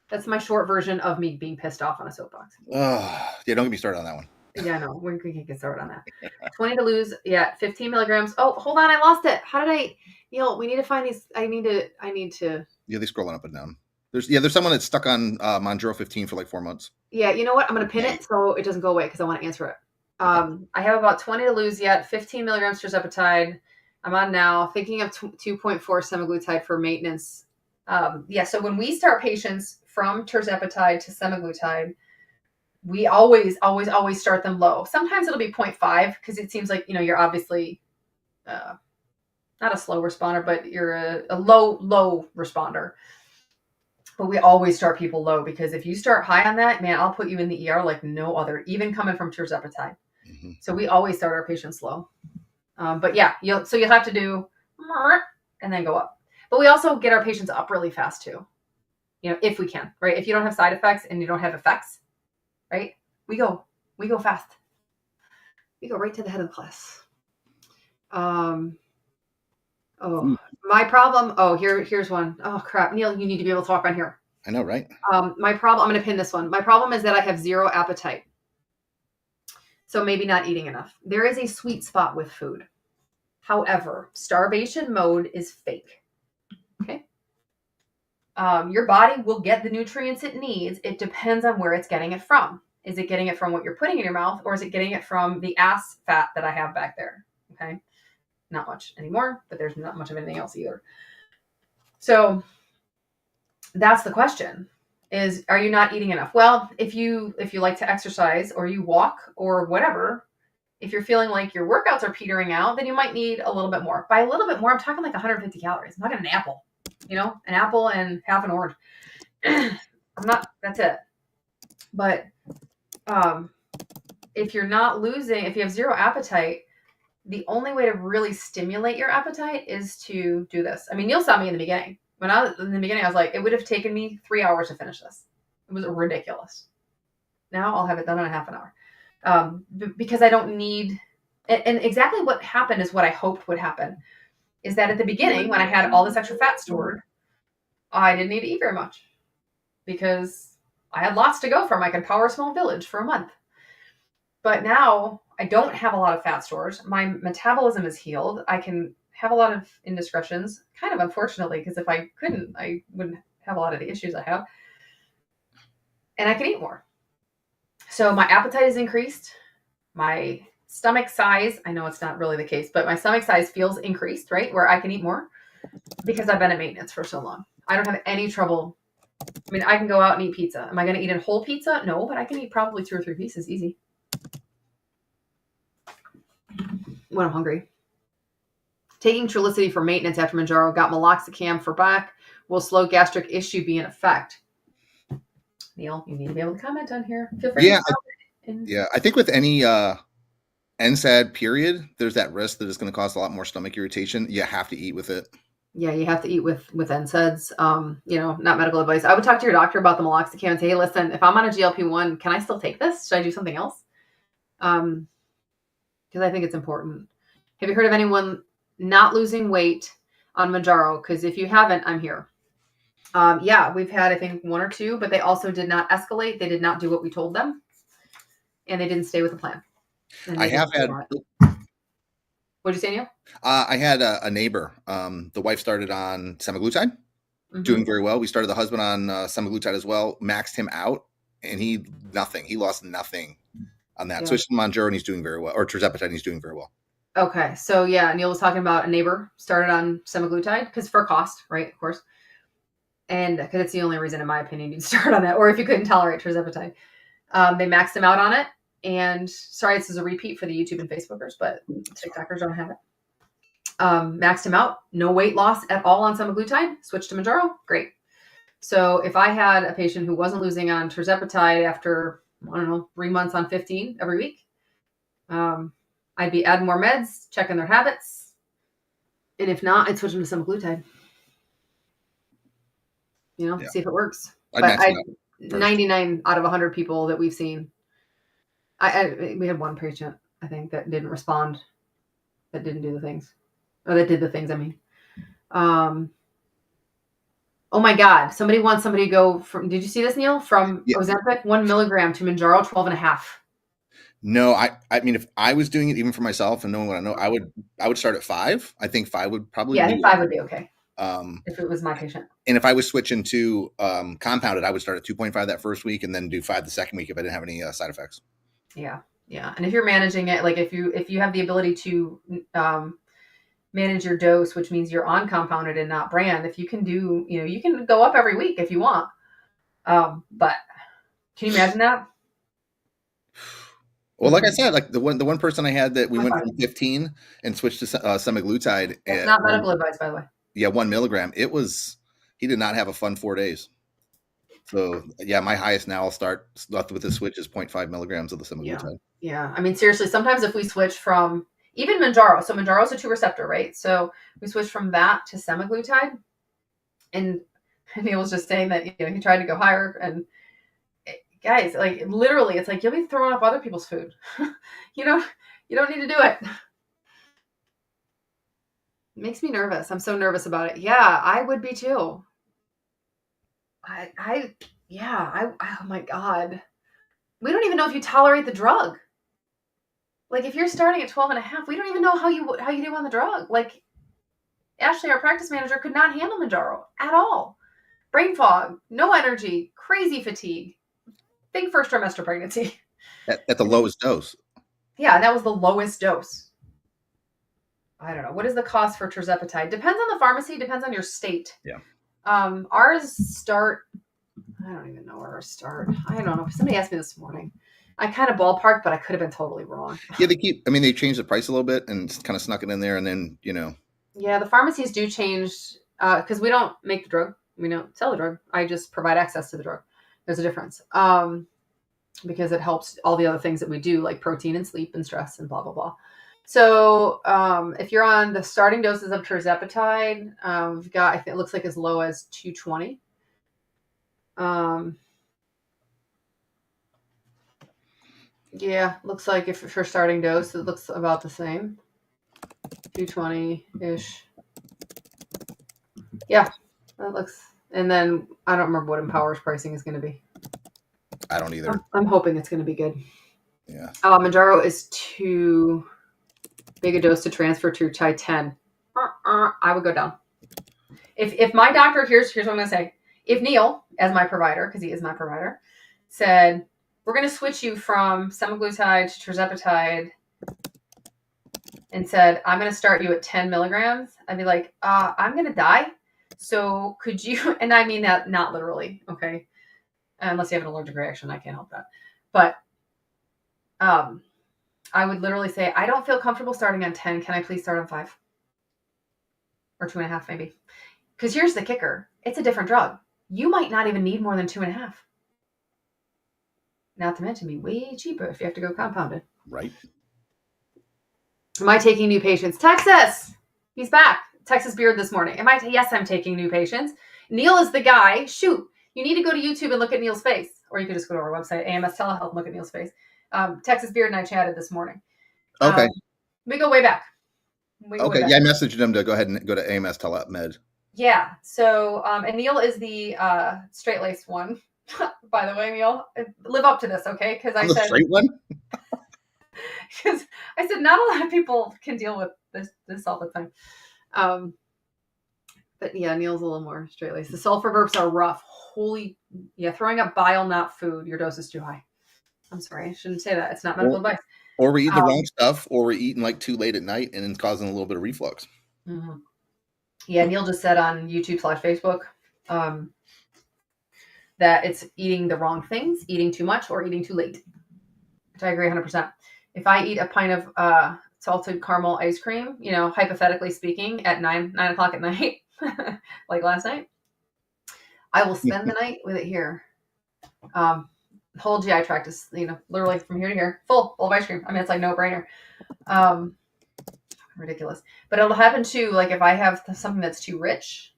Speaker 1: That's my short version of me being pissed off on a soapbox.
Speaker 2: Yeah, don't get me started on that one.
Speaker 1: Yeah, no, we can get started on that. 20 to lose. Yeah, 15 milligrams. Oh, hold on, I lost it. How did I? We need to find these. I need to.
Speaker 2: Yeah, they scrolling up and down. There's someone that's stuck on Monjaro 15 for like 4 months.
Speaker 1: Yeah, you know what? I'm gonna pin it so it doesn't go away because I want to answer it. I have about 20 to lose yet. 15 milligrams tirzepatide. I'm on now. Thinking of 2.4 semaglutide for maintenance. So when we start patients from tirzepatide to semaglutide, we always start them low. Sometimes it'll be 0.5 because it seems like, you're obviously not a slow responder, but you're a low responder. But we always start people low because if you start high on that, man, I'll put you in the ER like no other, even coming from tirzepatide. Mm-hmm. So we always start our patients low. But yeah, you'll have to do and then go up. But we also get our patients up really fast too. If we can, right? If you don't have side effects and you don't have effects, right? We go fast. We go right to the head of the class. My problem. Oh, here's one. Oh crap, Neil, you need to be able to talk on here.
Speaker 2: I know, right?
Speaker 1: My problem. I'm going to pin this one. My problem is that I have zero appetite. So maybe not eating enough. There is a sweet spot with food. However, starvation mode is fake. Okay. Your body will get the nutrients it needs. It depends on where it's getting it from. Is it getting it from what you're putting in your mouth, or is it getting it from the ass fat that I have back there? Okay. Not much anymore, but there's not much of anything else either. So that's the question is, are you not eating enough? Well, if you like to exercise or you walk or whatever, if you're feeling like your workouts are petering out, then you might need a little bit more. By a little bit more, I'm talking like 150 calories. I'm talking an apple, an apple and half an orange. That's it. But if you're not losing, if you have zero appetite, the only way to really stimulate your appetite is to do this. I mean, Neil saw me in the beginning. When I was in the beginning, I was like, it would have taken me 3 hours to finish this. It was ridiculous. Now I'll have it done in a half an hour. Because I don't need, and exactly what happened is what I hoped would happen, is that at the beginning, when I had all this extra fat stored, I didn't need to eat very much because I had lots to go from. I could power a small village for a month. But now I don't have a lot of fat stores. My metabolism is healed. I can have a lot of indiscretions, kind of unfortunately, because if I couldn't, I wouldn't have a lot of the issues I have. And I can eat more. So my appetite is increased. My stomach size, I know it's not really the case, but my stomach size feels increased, right? Where I can eat more because I've been in maintenance for so long. I don't have any trouble. I mean, I can go out and eat pizza. Am I going to eat a whole pizza? No, but I can eat probably 2 or 3 pieces easy when I'm hungry. Taking Trulicity for maintenance after Mounjaro, got meloxicam for back. Will slow gastric issue be in effect? Neil, you need to be able to comment on here. Feel free
Speaker 2: Yeah,
Speaker 1: to comment.
Speaker 2: yeah. I think with any NSAID period, there's that risk that it's going to cause a lot more stomach irritation. You have to eat with it.
Speaker 1: Yeah, you have to eat with NSAIDs. Not medical advice. I would talk to your doctor about the meloxicam and say, hey, listen, if I'm on a GLP-1, can I still take this? Should I do something else? Because I think it's important. Have you heard of anyone not losing weight on Mounjaro? Because if you haven't, I'm here. Yeah, we've had, I think, 1 or 2, but they also did not escalate. They did not do what we told them, and they didn't stay with the plan.
Speaker 2: I have had.
Speaker 1: What'd you say, Neil?
Speaker 2: I had a neighbor. The wife started on semaglutide, doing very well. We started the husband on semaglutide as well. Maxed him out, and he lost nothing on that.
Speaker 1: Yeah.
Speaker 2: Switched to Mounjaro, and he's doing very well. Or tirzepatide, and he's doing very well.
Speaker 1: Okay, so yeah, Neil was talking about a neighbor started on semaglutide because for cost, right? Of course, and because it's the only reason, in my opinion, you'd start on that. Or if you couldn't tolerate tirzepatide, they maxed him out on it. And sorry, this is a repeat for the YouTube and Facebookers, but TikTokers don't have it. Maxed him out, no weight loss at all on semaglutide. Switched to Mounjaro, great. So if I had a patient who wasn't losing on tirzepatide after 3 months on 15 every week, I'd be adding more meds, checking their habits, and if not, I'd switch them to semaglutide. See if it works. But 99 out of 100 people that we've seen, we had one patient, I think, that didn't respond, that didn't do the things, or that did the things. I mean, oh my God, somebody wants somebody to go from. Did you see this, Neil? From Ozempic 1 milligram to Mounjaro 12.5.
Speaker 2: No, I mean, if I was doing it even for myself and knowing what I know, I would start at 5. I think 5 would probably.
Speaker 1: Yeah, I think 5 would be okay. If it was my patient.
Speaker 2: And if I was switching to compounded, I would start at 2.5 that first week and then do 5 the second week if I didn't have any side effects.
Speaker 1: Yeah. And if you're managing it, like if you have the ability to manage your dose, which means you're on compounded and not brand, if you can do, you can go up every week if you want. But can you imagine that?
Speaker 2: Well, like I said, like the one person I had that we went from 15 and switched to semaglutide.
Speaker 1: It's not medical advice, by the way.
Speaker 2: Yeah, 1 milligram. He did not have a fun 4 days. So yeah, my highest now I'll start with the switch is 0.5 milligrams of the semaglutide.
Speaker 1: Yeah. I mean, seriously, sometimes if we switch from even Mounjaro, so Mounjaro is a 2 receptor, right? So we switch from that to semaglutide, and Neil was just saying that, he tried to go higher, and guys, like literally, it's like you'll be throwing up other people's food. You don't need to do it. It makes me nervous. I'm so nervous about it. Yeah, I would be too. Oh my God. We don't even know if you tolerate the drug. Like if you're starting at 12.5, we don't even know how you do on the drug. Like Ashley, our practice manager, could not handle Mounjaro at all. Brain fog, no energy, crazy fatigue. Big first trimester pregnancy.
Speaker 2: At the lowest dose.
Speaker 1: Yeah, that was the lowest dose. I don't know. What is the cost for tirzepatide? Depends on the pharmacy, depends on your state.
Speaker 2: Yeah.
Speaker 1: Ours start, I don't even know where ours start. I don't know. Somebody asked me this morning. I kind of ballparked, but I could have been totally wrong.
Speaker 2: Yeah, they changed the price a little bit and kind of snuck it in there, and then,
Speaker 1: Yeah, the pharmacies do change, because we don't make the drug. We don't sell the drug. I just provide access to the drug. There's a difference. Because it helps all the other things that we do, like protein and sleep and stress and blah, blah, blah. So if you're on the starting doses of tirzepatide, we've got, I think it looks like as low as 220. Yeah, looks like if for starting dose, it looks about the same. 220-ish. Yeah, that looks. And then I don't remember what Empower's pricing is going to be.
Speaker 2: I don't either.
Speaker 1: I'm hoping it's going to be good.
Speaker 2: Yeah.
Speaker 1: Manjaro is too big a dose to transfer to Titan. I would go down. If my doctor, here's what I'm going to say. If Neil, as my provider, because he is my provider, said, we're going to switch you from semaglutide to tirzepatide and said, I'm going to start you at 10 milligrams, I'd be like, I'm going to die. So could you, and I mean that not literally, okay? Unless you have an allergic reaction, I can't help that. But I would literally say, I don't feel comfortable starting on 10. Can I please start on 5? Or 2.5 maybe. Because here's the kicker. It's a different drug. You might not even need more than 2.5. Not to mention be way cheaper if you have to go compounded.
Speaker 2: Right.
Speaker 1: Am I taking new patients? Texas! He's back. Texas Beard this morning. Yes, I'm taking new patients. Neil is the guy. Shoot. You need to go to YouTube and look at Neil's face. Or you could just go to our website, AMS Telehealth, and look at Neil's face. Texas Beard and I chatted this morning.
Speaker 2: Okay.
Speaker 1: We go way back.
Speaker 2: Okay. Yeah, I messaged him to go ahead and go to AMS Telemed.
Speaker 1: Yeah. So, and Neil is the straight-laced one. By the way, Neil, live up to this, okay? Because I said
Speaker 2: straight one.
Speaker 1: Because I said not a lot of people can deal with this all the time. But yeah, Neil's a little more straight-laced. The sulfur burps are rough. Throwing up bile, not food. Your dose is too high. I'm sorry, I shouldn't say that. It's not medical advice.
Speaker 2: Or we're eating the wrong stuff, or we're eting like too late at night and it's causing a little bit of reflux.
Speaker 1: Mm-hmm. Yeah, Neil just said on YouTube/Facebook that it's eating the wrong things, eating too much, or eating too late. Which I agree 100%. If I eat a pint of salted caramel ice cream, hypothetically speaking, at 9 o'clock at night, like last night, I will spend the night with it here. Whole GI tract is, literally from here to here, full of ice cream. I mean, it's like no brainer. Ridiculous. But it'll happen too, like if I have something that's too rich,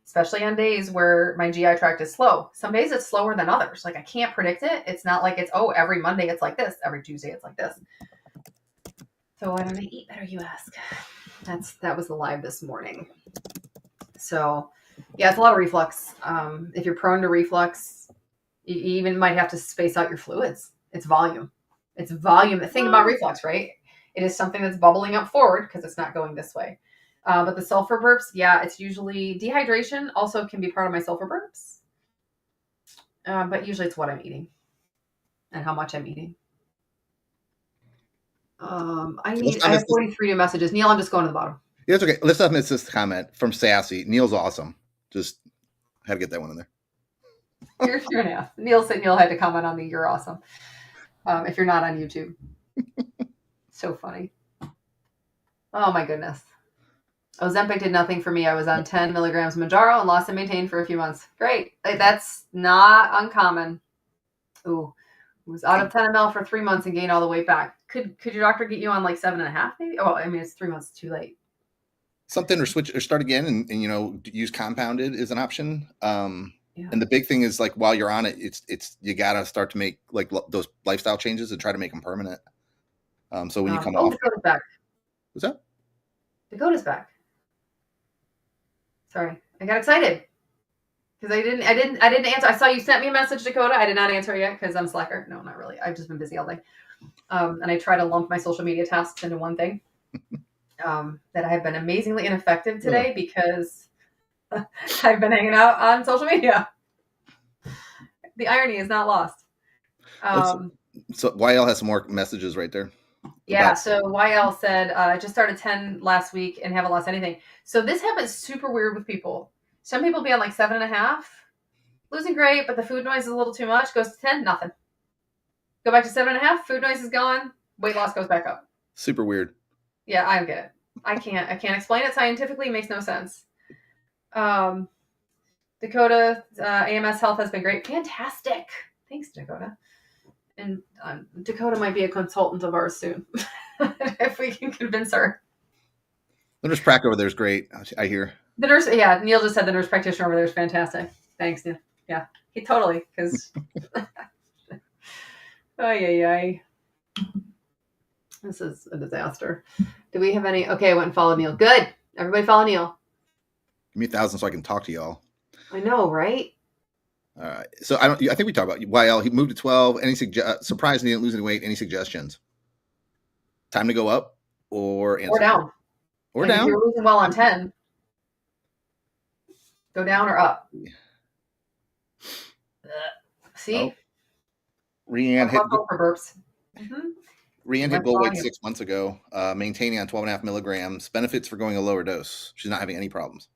Speaker 1: especially on days where my GI tract is slow. Some days it's slower than others. Like I can't predict it. It's not like it's, every Monday it's like this. Every Tuesday it's like this. So why don't I eat better, you ask? That was the live this morning. So yeah, it's a lot of reflux. If you're prone to reflux, you even might have to space out your fluids. It's volume. The thing about reflux, right? It is something that's bubbling up forward because it's not going this way. But the sulfur burps, yeah, it's usually dehydration also can be part of my sulfur burps. But usually it's what I'm eating and how much I'm eating. I have 43 new messages. Neil, I'm just going to the bottom.
Speaker 2: Yeah, it's okay. Let's not miss this comment from Sassy. Neil's awesome. Just had to get that one in there.
Speaker 1: You're 2.5. Neil said Neil had to comment on the "you're awesome." If you're not on YouTube. So funny. Oh my goodness. Ozempic did nothing for me. I was on 10 milligrams of Mounjaro and lost and maintained for a few months. Great. That's not uncommon. Ooh. Was out of 10 ml for 3 months and gained all the weight back. Could your doctor get you on like 7.5 maybe? Oh, I mean, it's 3 months too late.
Speaker 2: Something, or switch or start again and use compounded is an option. And the big thing is like while you're on it, it's you got to start to make like those lifestyle changes and try to make them permanent. So when you come off.
Speaker 1: Dakota's back.
Speaker 2: What's that?
Speaker 1: Dakota's back. Sorry, I got excited because I didn't answer. I saw you sent me a message, Dakota. I did not answer yet because I'm slacker. No, not really. I've just been busy all day. And I try to lump my social media tasks into one thing. That I have been amazingly ineffective today because I've been hanging out on social media. The irony is not lost.
Speaker 2: So YL has some more messages right there.
Speaker 1: Yeah, so YL said, I just started 10 last week and haven't lost anything. So this happens super weird with people. Some people be on like 7.5, losing great, but the food noise is a little too much, goes to 10, nothing. Go back to 7.5, food noise is gone, weight loss goes back up.
Speaker 2: Super weird.
Speaker 1: Yeah, I don't get it. I can't explain it scientifically. It makes no sense. Dakota, AMS Health has been great. Fantastic. Thanks, Dakota. And Dakota might be a consultant of ours soon, if we can convince her.
Speaker 2: The nurse prac over there is great, I hear.
Speaker 1: The nurse, yeah, Neil just said the nurse practitioner over there is fantastic. Thanks, Neil. Yeah, he totally, because... Ay. This is a disaster. Do we have any... Okay, I went and followed Neil. Good. Everybody follow Neil.
Speaker 2: Give me 1,000 so I can talk to y'all.
Speaker 1: I know, right?
Speaker 2: All right. So I think we talked about YL. He moved to 12. Surprised he didn't lose any weight. Any suggestions? Time to go up or
Speaker 1: Or down.
Speaker 2: Or
Speaker 1: like
Speaker 2: down.
Speaker 1: If you're losing well on 10, go down or up. See?
Speaker 2: Oh. Rianne hit
Speaker 1: for burps. Mm-hmm.
Speaker 2: Rianne hit goal weight 6 months ago, maintaining on 12.5 milligrams. Benefits for going a lower dose. She's not having any problems.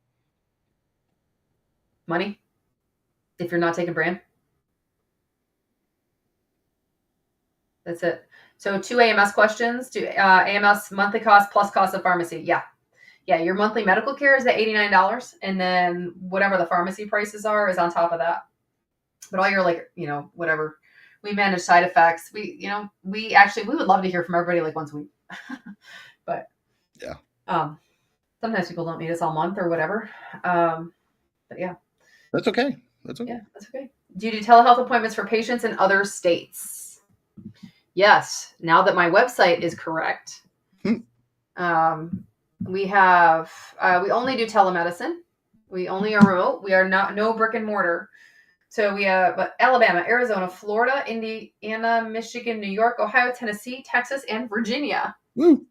Speaker 1: Money? If you're not taking brand? That's it. So 2 AMS questions. Do AMS monthly cost plus cost of pharmacy? Yeah. Yeah, your monthly medical care is at $89, and then whatever the pharmacy prices are is on top of that. But all your whatever. We manage side effects. We would love to hear from everybody like once a week. But
Speaker 2: yeah.
Speaker 1: Sometimes people don't need us all month or whatever. But yeah.
Speaker 2: That's okay.
Speaker 1: Yeah, that's okay. Do you do telehealth appointments for patients in other states? Yes. Now that my website is correct. We have, we only do telemedicine. We only are remote. We are no brick and mortar. So we have Alabama, Arizona, Florida, Indiana, Michigan, New York, Ohio, Tennessee, Texas, and Virginia.
Speaker 2: Woo.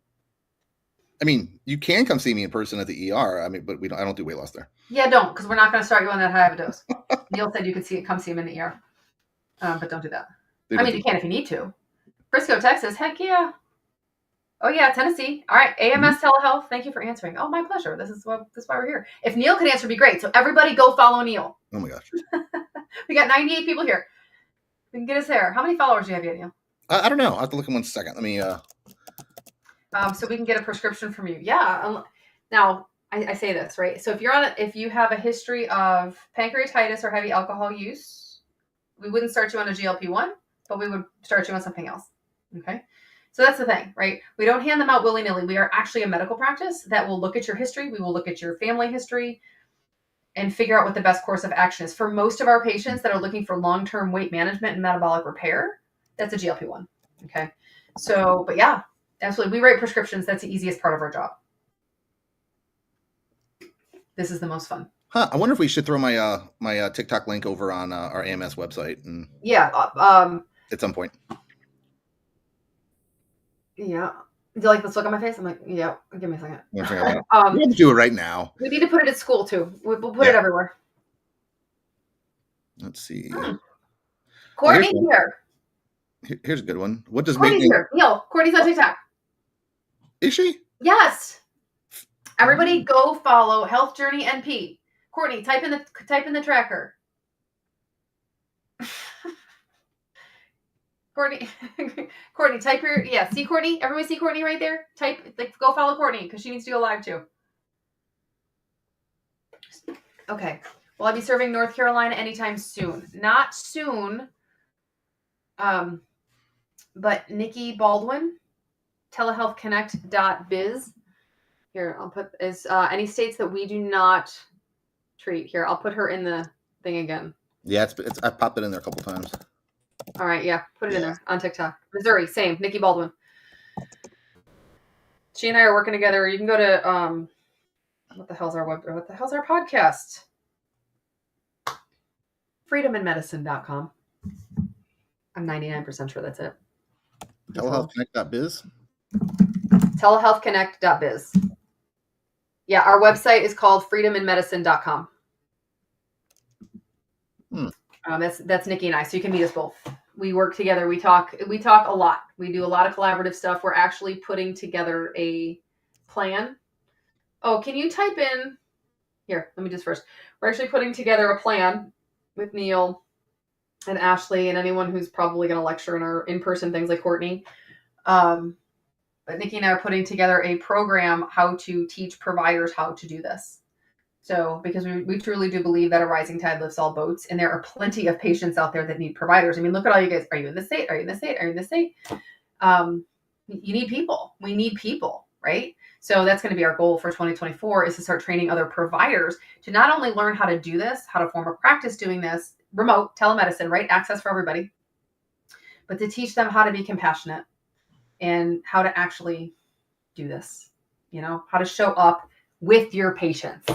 Speaker 2: I mean, you can come see me in person at the ER. I mean, but I don't do weight loss there.
Speaker 1: Yeah, don't, because we're not going to start you on that high of a dose. Neil said you could come see him in the ER. But don't do that. I mean, you can if you need to. Frisco, Texas, heck yeah. Oh yeah, Tennessee. All right, AMS telehealth. Thank you for answering. Oh, my pleasure. This is why we're here. If Neil could answer, it'd be great. So everybody, go follow Neil.
Speaker 2: Oh my gosh.
Speaker 1: We got 98 people here. We can get his hair. How many followers do you have yet, Neil?
Speaker 2: I don't know. I'll have to look in 1 second. Let me.
Speaker 1: So we can get a prescription from you. Yeah. Now I say this right. So if you have a history of pancreatitis or heavy alcohol use, we wouldn't start you on a GLP-1, but we would start you on something else. Okay. So that's the thing, right? We don't hand them out willy-nilly. We are actually a medical practice that will look at your history. We will look at your family history and figure out what the best course of action is. For most of our patients that are looking for long-term weight management and metabolic repair, that's a GLP-1. Okay. So, but yeah, absolutely. We write prescriptions. That's the easiest part of our job. This is the most fun.
Speaker 2: I wonder if we should throw my TikTok link over on our AMS website. And at some point. Yeah.
Speaker 1: Do you like this look on my face? I'm like, yeah, give me a second.
Speaker 2: We have to do it right now.
Speaker 1: We need to put it at school too. We'll put it everywhere.
Speaker 2: Let's see.
Speaker 1: Courtney here.
Speaker 2: Here's a good one. What does
Speaker 1: Courtney's here? Neil, Courtney's on TikTok.
Speaker 2: Is she?
Speaker 1: Yes. Everybody go follow Health Journey NP. Courtney, type in the tracker. Courtney, type your, see Courtney? Everybody see Courtney right there? Go follow Courtney because she needs to go live too. Okay. Will I be serving North Carolina anytime soon? Not soon. But Nikki Baldwin, telehealthconnect.biz. Here, I'll put any states that we do not treat. Here, I'll put her in the thing again.
Speaker 2: Yeah, I popped it in there a couple times.
Speaker 1: All right, yeah, put it in there on TikTok. Missouri, same. Nikki Baldwin. She and I are working together. You can go to what the hell's our podcast? freedominmedicine.com. I'm 99% sure that's it.
Speaker 2: Telehealthconnect.biz?
Speaker 1: Telehealthconnect.biz. Yeah, our website is called freedominmedicine.com. That's Nikki and I, so you can meet us both. We work together. We talk a lot. We do a lot of collaborative stuff. We're actually putting together a plan. Oh, can you type in here? Let me just first. We're actually putting together a plan with Neil and Ashley and anyone who's probably going to lecture in our in-person things like Courtney. But Nikki and I are putting together a program how to teach providers how to do this. So, because we truly do believe that a rising tide lifts all boats, and there are plenty of patients out there that need providers. I mean, look at all you guys. Are you in the state? Are you in the state? Are you in the state? You need people. We need people, right? So that's going to be our goal for 2024 is to start training other providers to not only learn how to do this, how to form a practice doing this, remote telemedicine, right? Access for everybody, but to teach them how to be compassionate and how to actually do this, how to show up with your patients.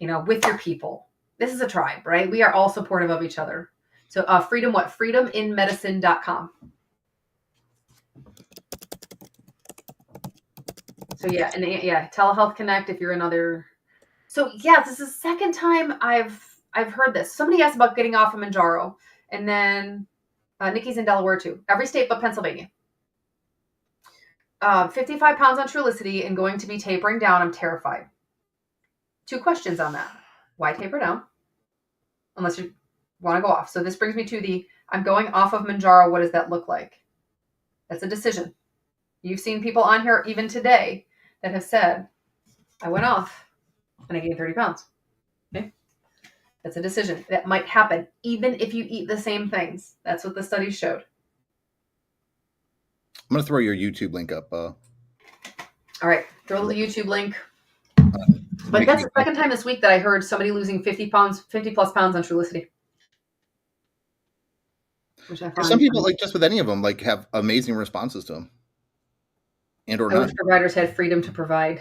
Speaker 1: with your people. This is a tribe, right? We are all supportive of each other. So freedom, what? freedominmedicine.com. So yeah, and yeah, Telehealth Connect if you're another. So yeah, this is the second time I've heard this. Somebody asked about getting off of Mounjaro, and then Nikki's in Delaware too. Every state but Pennsylvania. 55 pounds on Trulicity and going to be tapering down. I'm terrified. 2 questions on that. Why taper down? Unless you want to go off. So this brings me to I'm going off of Mounjaro. What does that look like? That's a decision. You've seen people on here even today that have said, I went off and I gained 30 pounds. Okay. That's a decision. That might happen even if you eat the same things. That's what the studies showed.
Speaker 2: I'm going to throw your YouTube link up.
Speaker 1: All right. Throw the YouTube link. But that's the second time this week that I heard somebody losing 50 plus pounds on Trulicity. Which I find
Speaker 2: some people, like just with any of them, like have amazing responses to them. And or
Speaker 1: I wish providers had freedom to provide.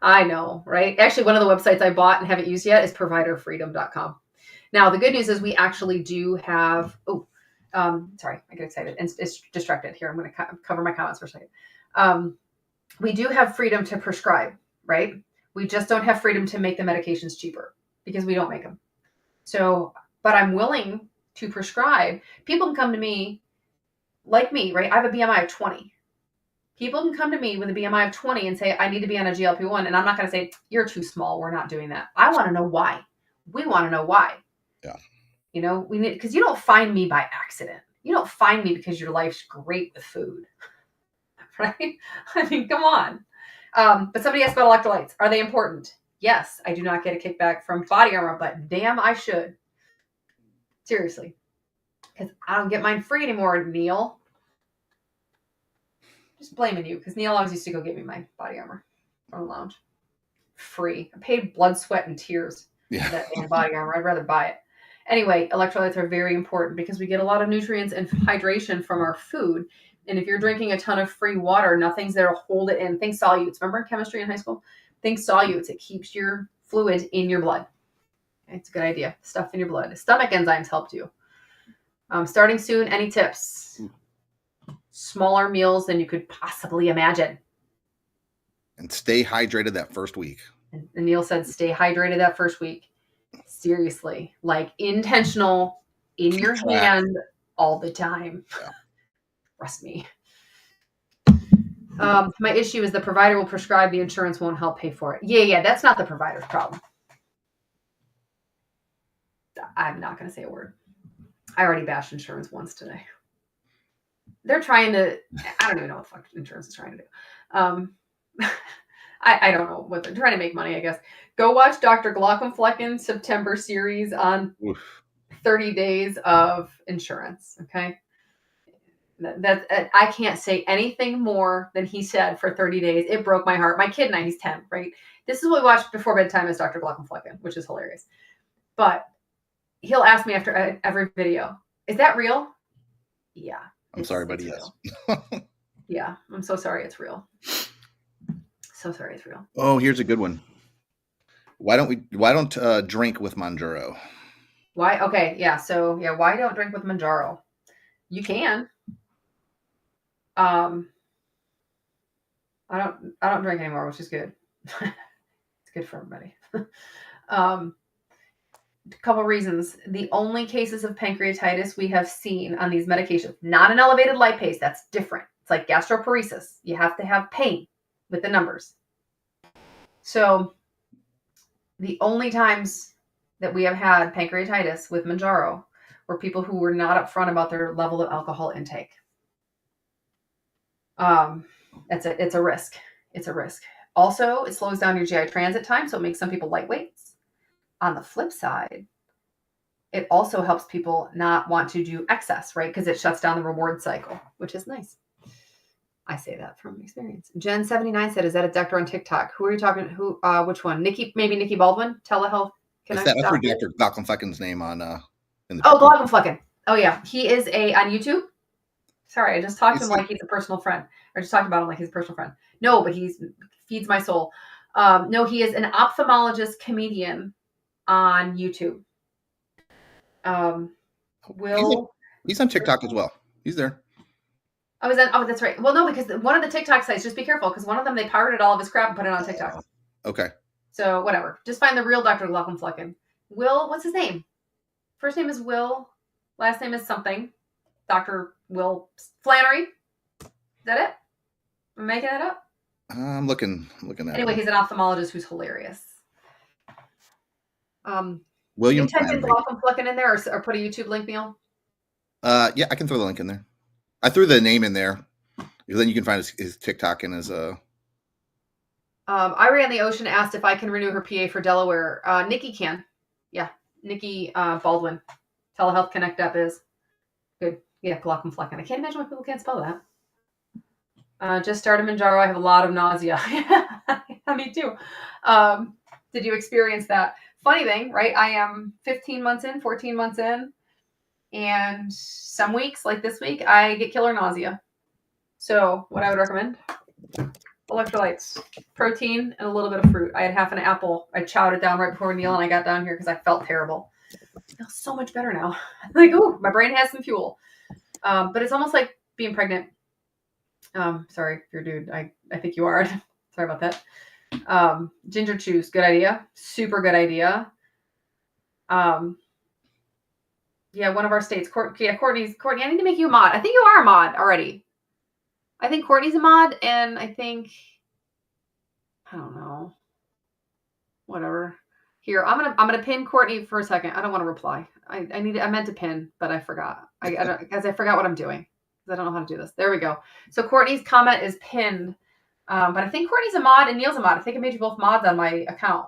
Speaker 1: I know, right? Actually, one of the websites I bought and haven't used yet is providerfreedom.com. Now, the good news is we actually do have, sorry, I get excited and it's distracted here. I'm going to cover my comments for a second. We do have freedom to prescribe, right? We just don't have freedom to make the medications cheaper because we don't make them. So, but I'm willing to prescribe. People can come to me, like me, right? I have a BMI of 20. People can come to me with a BMI of 20 and say, I need to be on a GLP-1. And I'm not going to say, you're too small. We're not doing that. I want to know why. We want to know why.
Speaker 2: Yeah.
Speaker 1: We need, because you don't find me by accident. You don't find me because your life's great with food. Right? I mean, come on. But somebody asked about electrolytes. Are they important? Yes. I do not get a kickback from Body Armor, but damn, I should. Seriously. Because I don't get mine free anymore, Neil. Just blaming you, because Neil always used to go get me my Body Armor from the lounge. Free. I paid blood, sweat, and tears for that damn Body Armor. I'd rather buy it. Anyway, electrolytes are very important because we get a lot of nutrients and hydration from our food. And if you're drinking a ton of free water, nothing's there to hold it in. Think solutes. Remember in chemistry in high school? Think solutes. It keeps your fluid in your blood. Okay, it's a good idea. Stuff in your blood. Stomach enzymes helped you. Starting soon, any tips? Smaller meals than you could possibly imagine.
Speaker 2: And stay hydrated that first week.
Speaker 1: And Neil said, stay hydrated that first week. Seriously, like intentional in your hand all the time.
Speaker 2: Yeah.
Speaker 1: Trust me. My issue is the provider will prescribe, the insurance won't help pay for it. Yeah, that's not the provider's problem. I'm not going to say a word. I already bashed insurance once today. They're trying to, I don't even know what the fuck insurance is trying to do. I don't know what they're trying to make money, I guess. Go watch Dr. Glockenflecken's September series on 30 days of insurance. Okay. I can't say anything more than he said for 30 days. It broke my heart. My kid and I, he's 10, right? This is what we watch before bedtime is Dr. Glockenflecken, which is hilarious. But he'll ask me after every video, is that real? Yeah.
Speaker 2: I'm sorry, buddy. Yes.
Speaker 1: Yeah. I'm so sorry. It's real. So sorry. It's real.
Speaker 2: Oh, here's a good one. Why don't drink with Mounjaro?
Speaker 1: Why? Okay. Yeah. So yeah. Why don't drink with Mounjaro? You can. I don't drink anymore, which is good. It's good for everybody. A couple reasons. The only cases of pancreatitis we have seen on these medications, not an elevated lipase, that's different. It's like gastroparesis. You have to have pain with the numbers. So the only times that we have had pancreatitis with Mounjaro were people who were not upfront about their level of alcohol intake. It's a risk. It's a risk. Also, it slows down your GI transit time, so it makes some people lightweights. On the flip side, it also helps people not want to do excess, right? Because it shuts down the reward cycle, which is nice. I say that from experience. Jen79 said, is that a doctor on TikTok? Who are you talking to? Which one? Maybe Nikki Baldwin? Telehealth Connect.
Speaker 2: That's Dr. Glockenflecken's name on in the
Speaker 1: Glockenflecken. Oh yeah. He is on YouTube. Sorry, I just talked to him like he's a personal friend. Or just talked about him like he's a personal friend. No, but he feeds my soul. No, he is an ophthalmologist comedian on YouTube. Will
Speaker 2: He's on TikTok as well. He's there.
Speaker 1: Oh, that's right. Well, no, because one of the TikTok sites, just be careful, because one of them, they pirated all of his crap and put it on TikTok.
Speaker 2: Okay.
Speaker 1: So whatever. Just find the real Dr. Lachlan Flecken. Will, what's his name? First name is Will. Last name is something. Dr. Will Flannery. Is that it? Am I making that up?
Speaker 2: I'm looking at
Speaker 1: Anyway,
Speaker 2: him.
Speaker 1: he's an ophthalmologist who's hilarious.
Speaker 2: William
Speaker 1: You type in
Speaker 2: Flannery.
Speaker 1: Lachlan Flecken in there, or put a YouTube link, Neil?
Speaker 2: Yeah, I can throw the link in there. I threw the name in there. Then you can find his TikTok and his
Speaker 1: I Ran the Ocean asked if I can renew her PA for Delaware. Nikki can. Yeah. Nikki Baldwin. Telehealth Connect app is. Good. Yeah, Lachlan Flecken. I can't imagine why people can't spell that. Just started Manjaro. I have a lot of nausea. Me too. Did you experience that? Funny thing, right? I am 15 months in, 14 months in. And some weeks, like this week, I get killer nausea. So what I would recommend, electrolytes, protein, and a little bit of fruit. I had half an apple. I chowed it down right before Neil and I got down here because I felt terrible. I feel so much better now. Like, ooh, my brain has some fuel. But it's almost like being pregnant. Sorry if you're a dude. I think you are. Sorry about that. Ginger chews, good idea. Super good idea. Yeah, one of our states. Courtney, I need to make you a mod. I think you are a mod already. I think Courtney's a mod, and I think, I don't know. Whatever. Here, I'm gonna pin Courtney for a second. I don't want to reply. I meant to pin, but I forgot. I forgot what I'm doing because I don't know how to do this. There we go. So Courtney's comment is pinned, but I think Courtney's a mod and Neil's a mod. I think I made you both mods on my account.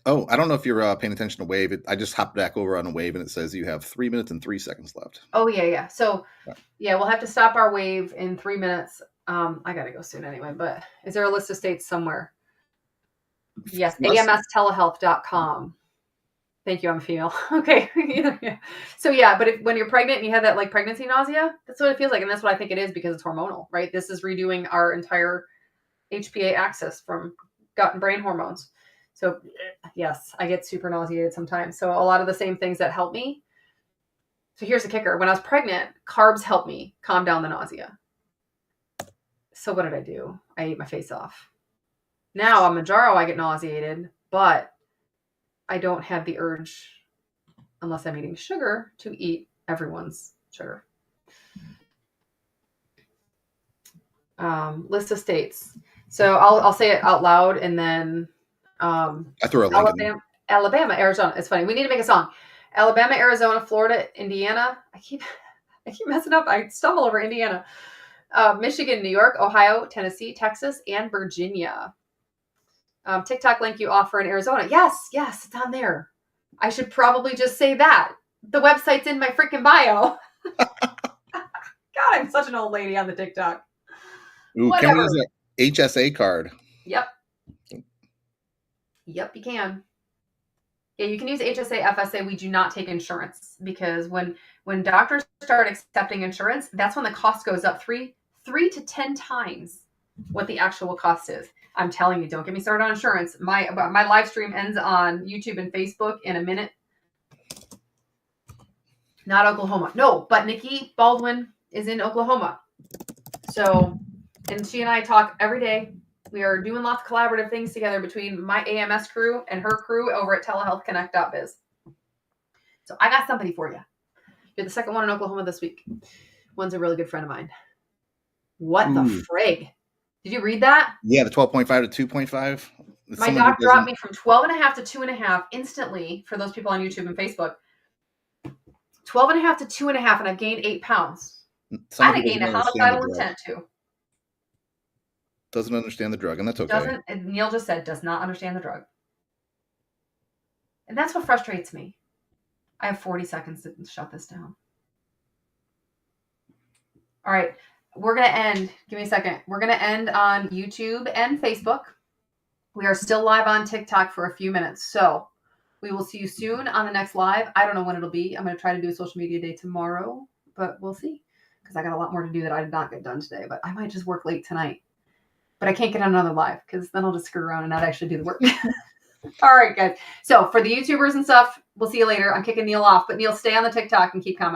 Speaker 2: Oh, I don't know if you're paying attention to Wave. I just hopped back over on a Wave and it says you have 3 minutes and 3 seconds left.
Speaker 1: Oh yeah. So yeah, we'll have to stop our Wave in 3 minutes. I gotta go soon anyway. But is there a list of states somewhere? Yes, amstelehealth.com. Thank you. I'm a female. Okay. Yeah. So yeah, but when you're pregnant and you have that like pregnancy nausea, that's what it feels like, and that's what I think it is because it's hormonal, right? This is redoing our entire HPA axis from gut and brain hormones. So yes, I get super nauseated sometimes. So a lot of the same things that help me. So here's the kicker. When I was pregnant, carbs helped me calm down the nausea. So what did I do? I ate my face off. Now on Manjaro, I get nauseated, but I don't have the urge, unless I'm eating sugar, to eat everyone's sugar. List of states. So I'll say it out loud, and then
Speaker 2: I threw a link
Speaker 1: Alabama, Arizona. It's funny. We need to make a song. Alabama, Arizona, Florida, Indiana. I keep messing up. I stumble over Indiana. Michigan, New York, Ohio, Tennessee, Texas, and Virginia. TikTok link you offer in Arizona. Yes, it's on there. I should probably just say that. The website's in my freaking bio. God, I'm such an old lady on the TikTok.
Speaker 2: Ooh,
Speaker 1: Whatever.
Speaker 2: can we use an HSA card?
Speaker 1: Yep, you can. Yeah, you can use HSA, FSA. We do not take insurance because when doctors start accepting insurance, that's when the cost goes up 3 to 10 times what the actual cost is. I'm telling you, don't get me started on insurance. My live stream ends on YouTube and Facebook in a minute. Not Oklahoma. No, but Nikki Baldwin is in Oklahoma. So, and she and I talk every day. We are doing lots of collaborative things together between my AMS crew and her crew over at telehealthconnect.biz. So I got somebody for you. You're the second one in Oklahoma this week. One's a really good friend of mine. What the frig? Did you read that?
Speaker 2: Yeah, the 12.5 to 2.5.
Speaker 1: My doc dropped me from 12.5 to 2.5 instantly for those people on YouTube and Facebook. 12.5 to 2.5, and I've gained 8 pounds. I'd have gained a homicidal intent too.
Speaker 2: Doesn't understand the drug, and that's okay.
Speaker 1: Neil just said does not understand the drug. And that's what frustrates me. I have 40 seconds to shut this down. All right. We're going to end. Give me a second. We're going to end on YouTube and Facebook. We are still live on TikTok for a few minutes. So we will see you soon on the next live. I don't know when it'll be. I'm going to try to do a social media day tomorrow, but we'll see. Because I got a lot more to do that I did not get done today. But I might just work late tonight. but I can't get on another live because then I'll just screw around and not actually do the work. All right, guys. So for the YouTubers and stuff, we'll see you later. I'm kicking Neil off, but Neil, stay on the TikTok and keep commenting.